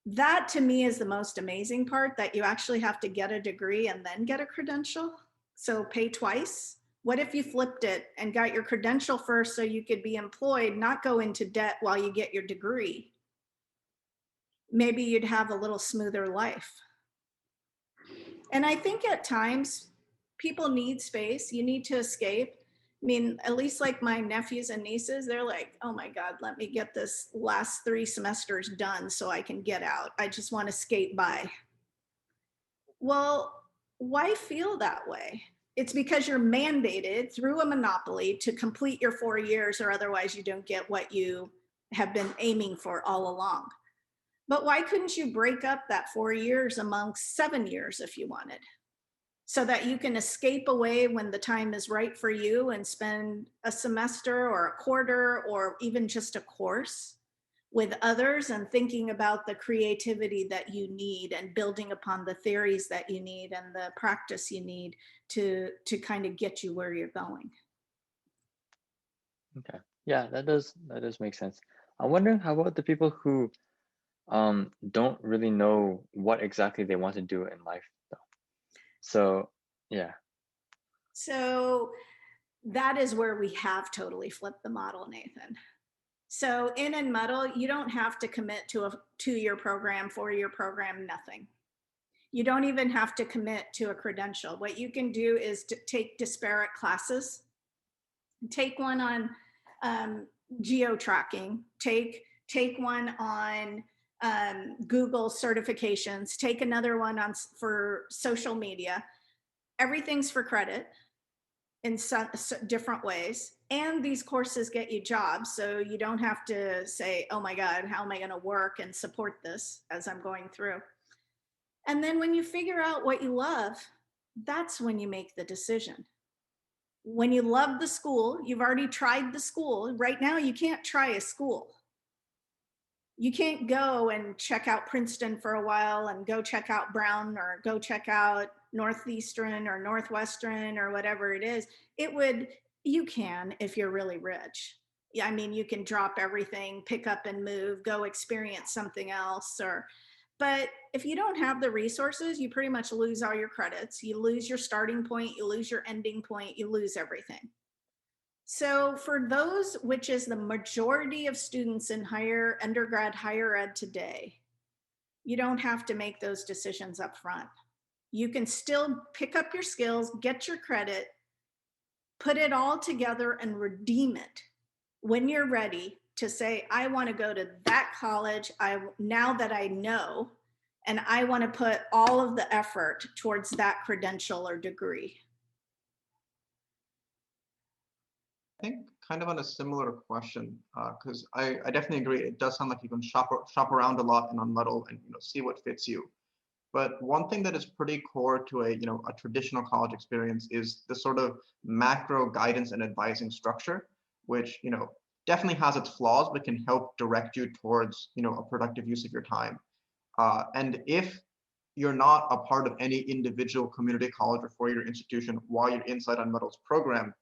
That to me is the most amazing part, that you actually have to get a degree and then get a credential. So pay twice. What if you flipped it and got your credential first so you could be employed, not go into debt while you get your degree? Maybe you'd have a little smoother life. And I think at times people need space. You need to escape. I mean, at least like my nephews and nieces, they're like, oh my God, let me get this last 3 semesters done so I can get out. I just want to skate by. Well, why feel that way? It's because you're mandated through a monopoly to complete your 4 years, or otherwise you don't get what you have been aiming for all along. But why couldn't you break up that 4 years amongst 7 years if you wanted, so that you can escape away when the time is right for you and spend a semester or a quarter or even just a course with others and thinking about the creativity that you need and building upon the theories that you need and the practice you need to kind of get you where you're going. Okay, yeah, that does make sense. I'm wondering, how about the people who don't really know what exactly they want to do in life though? So yeah. So that is where we have totally flipped the model, Nathan. So in Unmuddle, you don't have to commit to a 2-year program, 4-year program, nothing. You don't even have to commit to a credential. What you can do is to take disparate classes. Take one on geo-tracking, take one on Google certifications, take another one on for social media. Everything's for credit in some different ways. And these courses get you jobs. So you don't have to say, oh my God, how am I going to work and support this as I'm going through? And then when you figure out what you love, that's when you make the decision. When you love the school, you've already tried the school. Right now, you can't try a school. You can't go and check out Princeton for a while and go check out Brown or go check out Northeastern or Northwestern or whatever it is. You can if you're really rich. Yeah, I mean, you can drop everything, pick up and move, go experience something else. But if you don't have the resources, you pretty much lose all your credits. You lose your starting point, you lose your ending point, you lose everything. So for those, which is the majority of students in undergrad higher ed today, you don't have to make those decisions up front. You can still pick up your skills, get your credit, put it all together and redeem it when you're ready to say, I want to go to that college now that I know, and I want to put all of the effort towards that credential or degree. I think kind of on a similar question, because I definitely agree. It does sound like you can shop around a lot in Unmuddle and see what fits you. But one thing that is pretty core to a traditional college experience is the sort of macro guidance and advising structure, which definitely has its flaws, but can help direct you towards a productive use of your time. And if you're not a part of any individual community college or four-year institution while you're inside Unmuddle's program,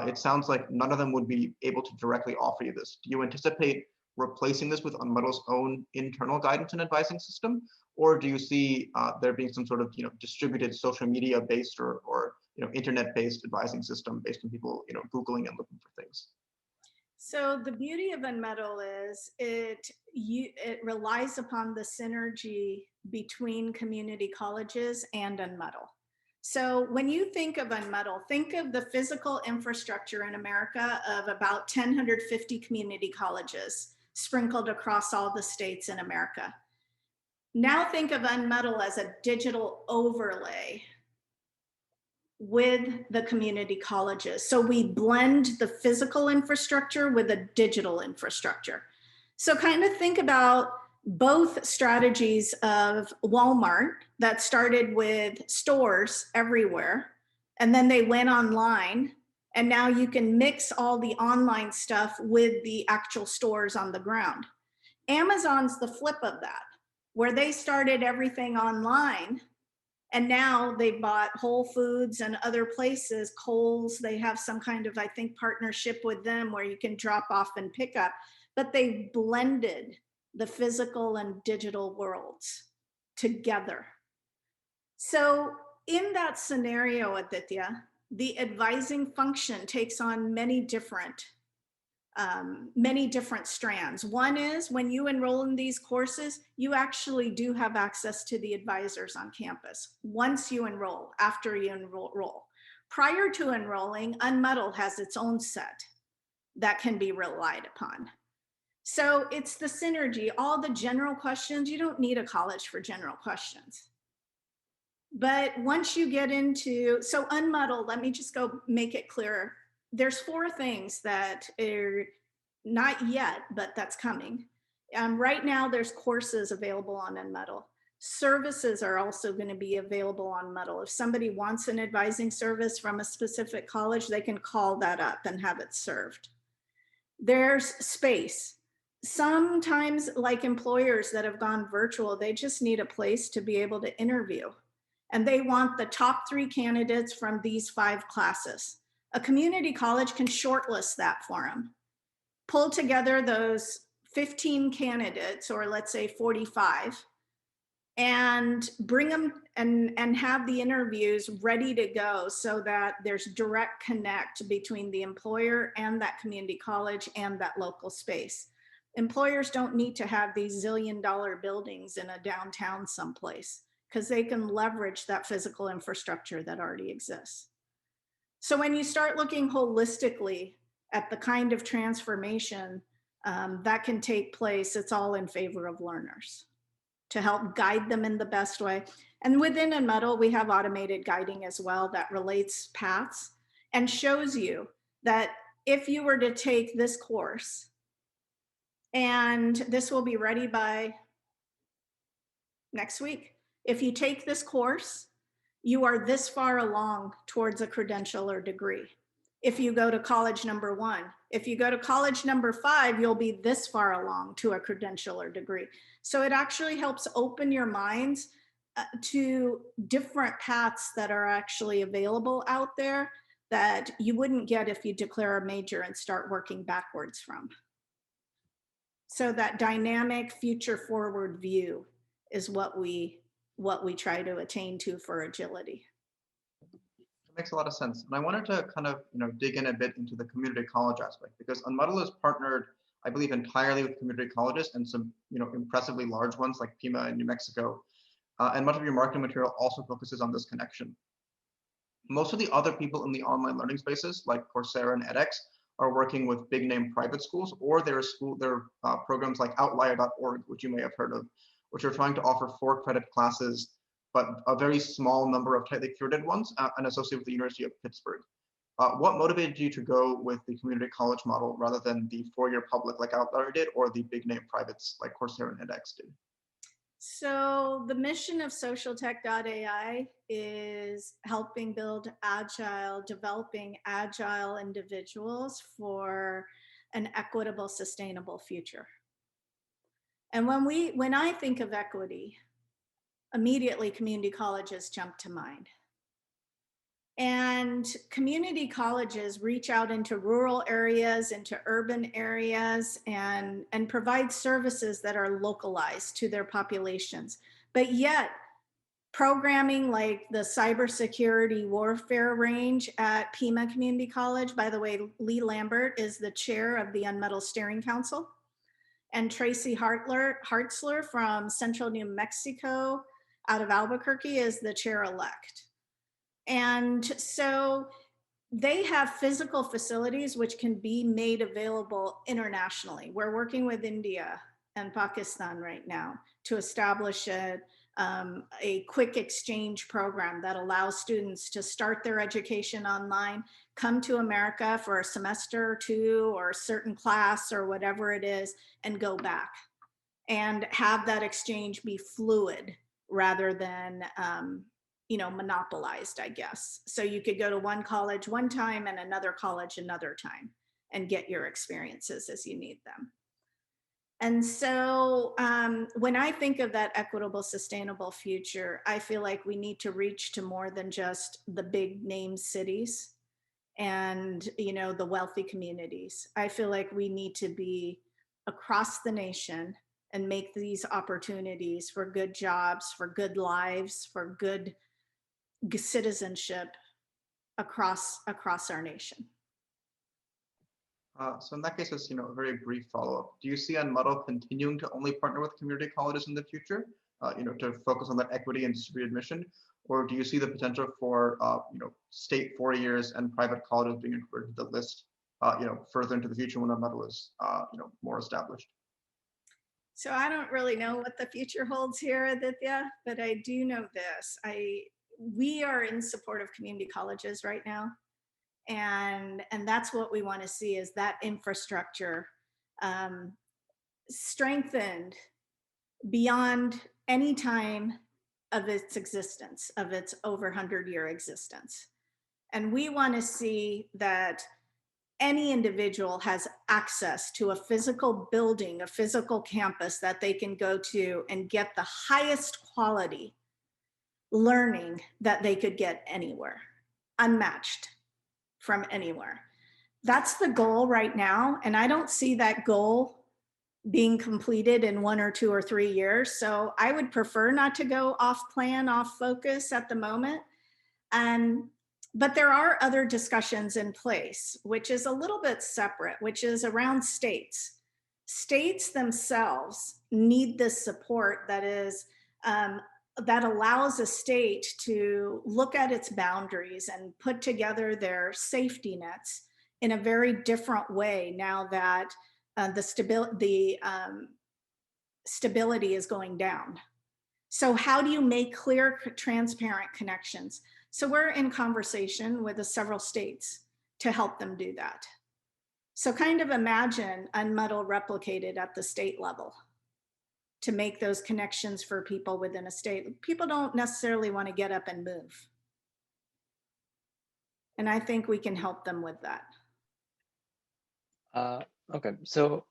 it sounds like none of them would be able to directly offer you this. Do you anticipate replacing this with Unmuddle's own internal guidance and advising system, or do you see there being some sort of distributed social media based or internet based advising system based on people Googling and looking for things? So the beauty of Unmuddle is it relies upon the synergy between community colleges and Unmuddle. So when you think of Unmuddle, think of the physical infrastructure in America of about 1,050 community colleges sprinkled across all the states in America. Now think of Unmuddle as a digital overlay with the community colleges. So we blend the physical infrastructure with a digital infrastructure. So kind of think about both strategies of Walmart that started with stores everywhere, and then they went online, and now you can mix all the online stuff with the actual stores on the ground. Amazon's the flip of that, where they started everything online, and now they bought Whole Foods and other places, Kohl's, they have some kind of, I think, partnership with them where you can drop off and pick up, but they blended the physical and digital worlds together. So in that scenario, Aditya, the advising function takes on many different strands. One is when you enroll in these courses, you actually do have access to the advisors on campus once you enroll, after you enroll. Prior to enrolling, Unmuddle has its own set that can be relied upon. So it's the synergy, all the general questions. You don't need a college for general questions. But once you get into, so Unmuddle, let me just go make it clearer. There's 4 things that are not yet, but that's coming. Right now, there's courses available on Unmuddle. Services are also going to be available on Unmuddle. If somebody wants an advising service from a specific college, they can call that up and have it served. There's space. Sometimes, like employers that have gone virtual, they just need a place to be able to interview. And they want the top 3 candidates from these 5 classes. A community college can shortlist that for them. Pull together those 15 candidates, or let's say 45, and bring them and have the interviews ready to go so that there's direct connect between the employer and that community college and that local space. Employers don't need to have these zillion-dollar buildings in a downtown someplace, because they can leverage that physical infrastructure that already exists. So when you start looking holistically at the kind of transformation that can take place, it's all in favor of learners to help guide them in the best way. And within Unmuddle, we have automated guiding as well that relates paths and shows you that if you were to take this course, and this will be ready by next week. If you take this course, you are this far along towards a credential or degree. if you go to college number 1. If you go to college number 5, you'll be this far along to a credential or degree. So it actually helps open your minds to different paths that are actually available out there that you wouldn't get if you declare a major and start working backwards from. So that dynamic future forward view is what we try to attain to for agility. That makes a lot of sense. And I wanted to kind of dig in a bit into the community college aspect, because Unmuddle is partnered, I believe, entirely with community colleges and some impressively large ones like Pima in New Mexico. And much of your marketing material also focuses on this connection. Most of the other people in the online learning spaces, like Coursera and edX, are working with big name private schools, or there are programs like Outlier.org, which you may have heard of, which are trying to offer 4 credit classes, but a very small number of tightly curated ones, and associated with the University of Pittsburgh. What motivated you to go with the community college model rather than the 4-year public like Outlier did, or the big name privates like Coursera and edX did? So the mission of socialtech.ai is helping developing agile individuals for an equitable, sustainable future. And when I think of equity, immediately community colleges jump to mind. And community colleges reach out into rural areas, into urban areas, and provide services that are localized to their populations. But yet, programming like the cybersecurity warfare range at Pima Community College, by the way, Lee Lambert is the chair of the Unmuddle Steering Council, and Tracy Hartzler from Central New Mexico out of Albuquerque is the chair-elect. And so they have physical facilities which can be made available internationally. We're working with India and Pakistan right now to establish a quick exchange program that allows students to start their education online, come to America for a semester or 2 or a certain class or whatever it is, and go back, and have that exchange be fluid rather than monopolized, I guess. So you could go to one college one time and another college another time and get your experiences as you need them. And so when I think of that equitable, sustainable future, I feel like we need to reach to more than just the big name cities and the wealthy communities. I feel like we need to be across the nation and make these opportunities for good jobs, for good lives, for good citizenship across our nation. So in that case, it's a very brief follow-up. Do you see Unmuddle continuing to only partner with community colleges in the future, to focus on that equity and distributed mission, or do you see the potential for state 4 years and private colleges being included to the list, further into the future when Unmuddle is more established? So I don't really know what the future holds here, Aditya, but I do know this. We are in support of community colleges right now. And that's what we want to see, is that infrastructure strengthened beyond any time of its existence, of its over 100-year existence. And we want to see that any individual has access to a physical building, a physical campus that they can go to and get the highest quality learning that they could get anywhere, unmatched from anywhere. That's the goal right now. And I don't see that goal being completed in 1 or 2 or 3 years. So I would prefer not to go off plan, off focus at the moment. But there are other discussions in place, which is a little bit separate, which is around states. States themselves need this support that allows a state to look at its boundaries and put together their safety nets in a very different way now that the stability is going down. So how do you make clear, transparent connections? So we're in conversation with several states to help them do that. So kind of imagine Unmuddle replicated at the state level to make those connections for people within a state. People don't necessarily want to get up and move. And I think we can help them with that. Okay, so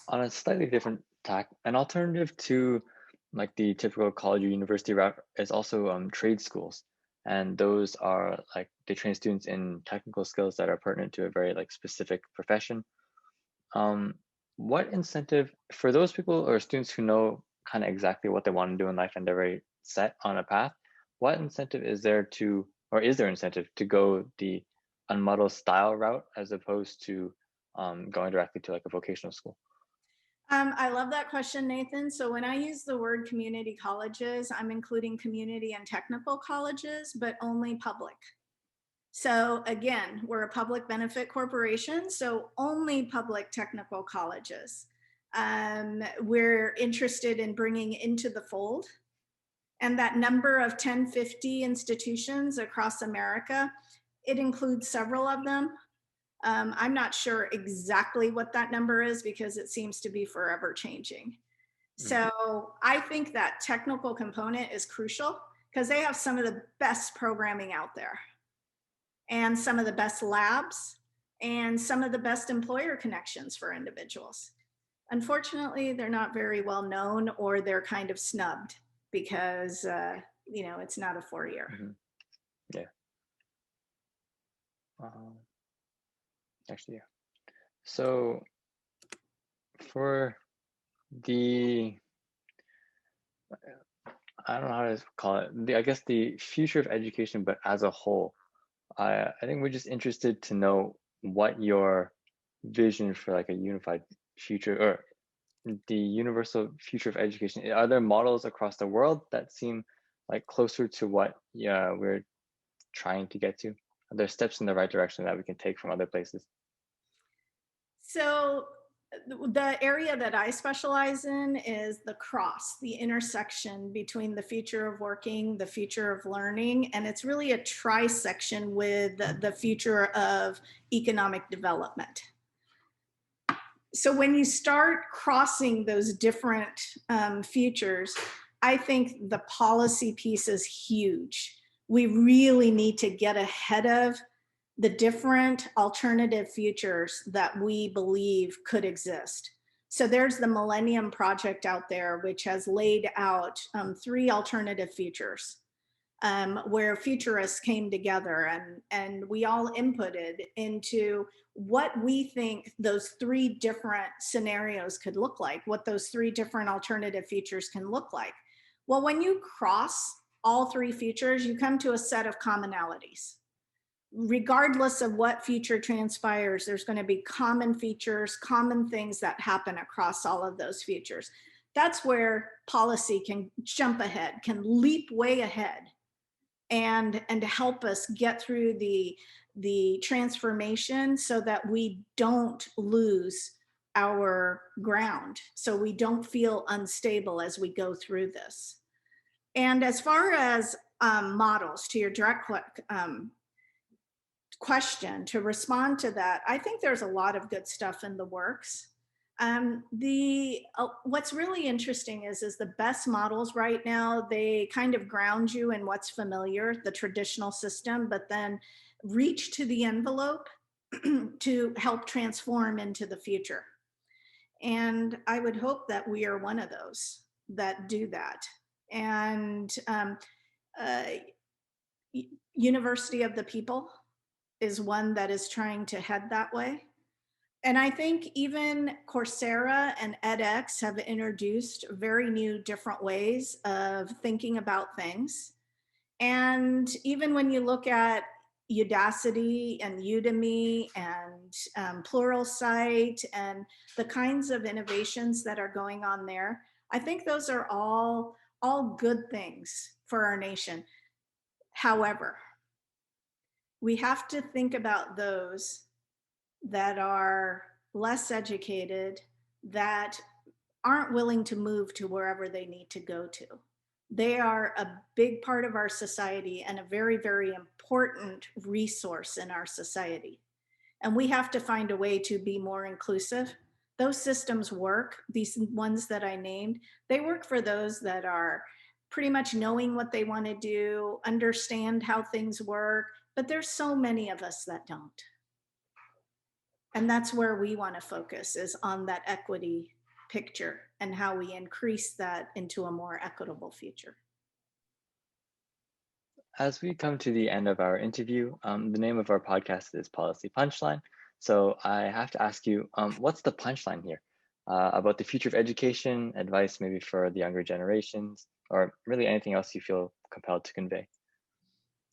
on a slightly different tack, an alternative to like the typical college or university route is also trade schools. And those are like, they train students in technical skills that are pertinent to a very like specific profession. What incentive for those people or students who know kind of exactly what they want to do in life and they're very set on a path, what incentive is there to, or is there incentive to go the unmuddled style route as opposed to going directly to like a vocational school? I love that question, Nathan. So when I use the word community colleges, I'm including community and technical colleges, but only public. So again, we're a public benefit corporation, so only public technical colleges. We're interested in bringing into the fold. And that number of 1050 institutions across America, it includes several of them. I'm not sure exactly what that number is because it seems to be forever changing. So I think that technical component is crucial because they have some of the best programming out there and some of the best labs and some of the best employer connections for individuals. Unfortunately, they're not very well known, or they're kind of snubbed because it's not a 4-year. Yeah. Actually, yeah. So for the, I don't know how to call it, I guess the future of education, but as a whole, I think we're just interested to know what your vision for like a unified future or the universal future of education. Are there models across the world that seem like closer to what we're trying to get to? Are there steps in the right direction that we can take from other places? So the area that I specialize in is the the intersection between the future of working, the future of learning, and it's really a trisection with the future of economic development. So when you start crossing those different futures, I think the policy piece is huge. We really need to get ahead of the different alternative futures that we believe could exist. So there's the Millennium Project out there, which has laid out 3 alternative futures where futurists came together and we all inputted into what we think those 3 different scenarios could look like, what those 3 different alternative futures can look like. Well, when you cross all 3 futures, you come to a set of commonalities. Regardless of what future transpires, there's going to be common features, common things that happen across all of those futures. That's where policy can jump ahead, can leap way ahead and help us get through the transformation so that we don't lose our ground, so we don't feel unstable as we go through this. And as far as models, to your direct question, to respond to that, I think there's a lot of good stuff in the works. What's really interesting is the best models right now, they kind of ground you in what's familiar, the traditional system, but then reach to the envelope to help transform into the future. And I would hope that we are one of those that do that. And University of the People is one that is trying to head that way. And I think even Coursera and edX have introduced very new, different ways of thinking about things. And even when you look at Udacity and Udemy and Pluralsight and the kinds of innovations that are going on there, I think those are all good things for our nation. However, we have to think about those that are less educated, that aren't willing to move to wherever they need to go to. They are a big part of our society and a very, very important resource in our society. And we have to find a way to be more inclusive. Those systems work, these ones that I named, they work for those that are pretty much knowing what they want to do, understand how things work, but there's so many of us that don't. And that's where we want to focus, is on that equity picture and how we increase that into a more equitable future. As we come to the end of our interview, the name of our podcast is Policy Punchline. So I have to ask you, what's the punchline here about the future of education, advice maybe for the younger generations, or really anything else you feel compelled to convey?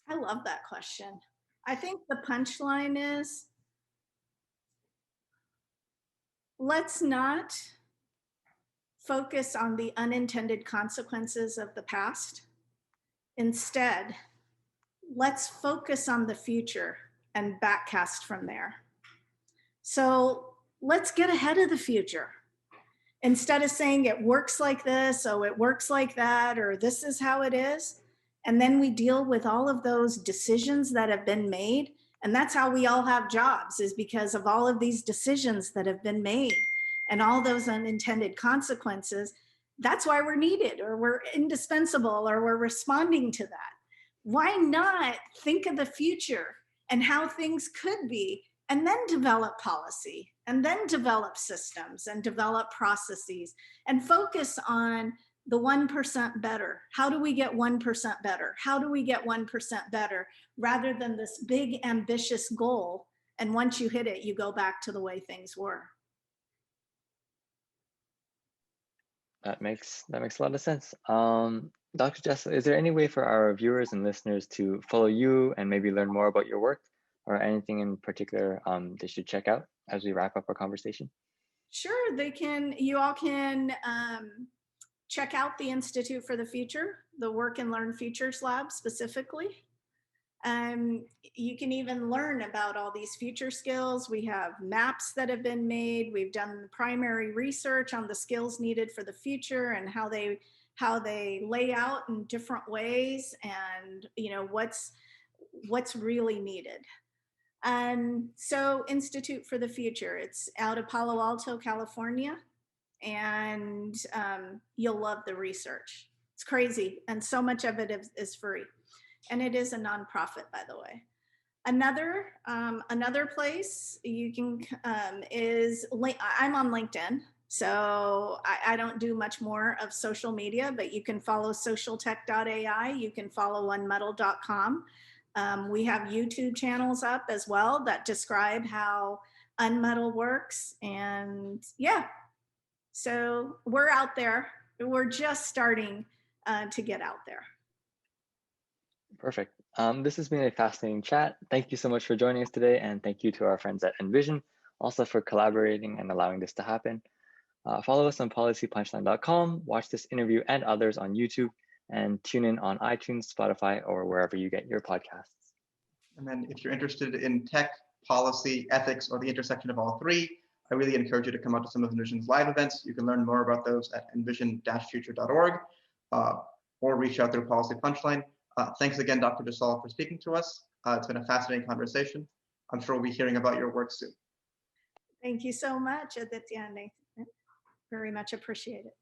I love that question. I think the punchline is, let's not focus on the unintended consequences of the past. Instead, let's focus on the future and backcast from there. So let's get ahead of the future. Instead of saying it works like this, oh, it works like that, or this is how it is. And then we deal with all of those decisions that have been made. And that's how we all have jobs, is because of all of these decisions that have been made and all those unintended consequences. That's why we're needed, or we're indispensable, or we're responding to that. Why not think of the future and how things could be, and then develop policy, and then develop systems, and develop processes, and focus on the 1% better. How do we get 1% better? How do we get 1% better, rather than this big ambitious goal, and once you hit it, you go back to the way things were. That makes a lot of sense. Dr. Jassal, is there any way for our viewers and listeners to follow you and maybe learn more about your work, or anything in particular they should check out as we wrap up our conversation? Sure, you all can check out the Institute for the Future, the Work and Learn Futures Lab specifically. You can even learn about all these future skills. We have maps that have been made. We've done primary research on the skills needed for the future and how they lay out in different ways, and what's really needed. So Institute for the Future, it's out of Palo Alto, California, and you'll love the research. It's crazy, and so much of it is free. And it is a nonprofit, by the way. Another place you can is, I'm on LinkedIn, so I don't do much more of social media, but you can follow socialtech.ai. You can follow unmuddled.com. We have YouTube channels up as well that describe how Unmuddled works. And yeah, so we're out there. We're just starting to get out there. Perfect. This has been a fascinating chat. Thank you so much for joining us today, and thank you to our friends at Envision also for collaborating and allowing this to happen. Follow us on policypunchline.com, watch this interview and others on YouTube, and tune in on iTunes, Spotify, or wherever you get your podcasts. And then if you're interested in tech, policy, ethics, or the intersection of all three, I really encourage you to come out to some of Envision's live events. You can learn more about those at envision-future.org or reach out through Policy Punchline. Thanks again, Dr. Jassal, for speaking to us. It's been a fascinating conversation. I'm sure we'll be hearing about your work soon. Thank you so much, Aditya. Very much appreciate it.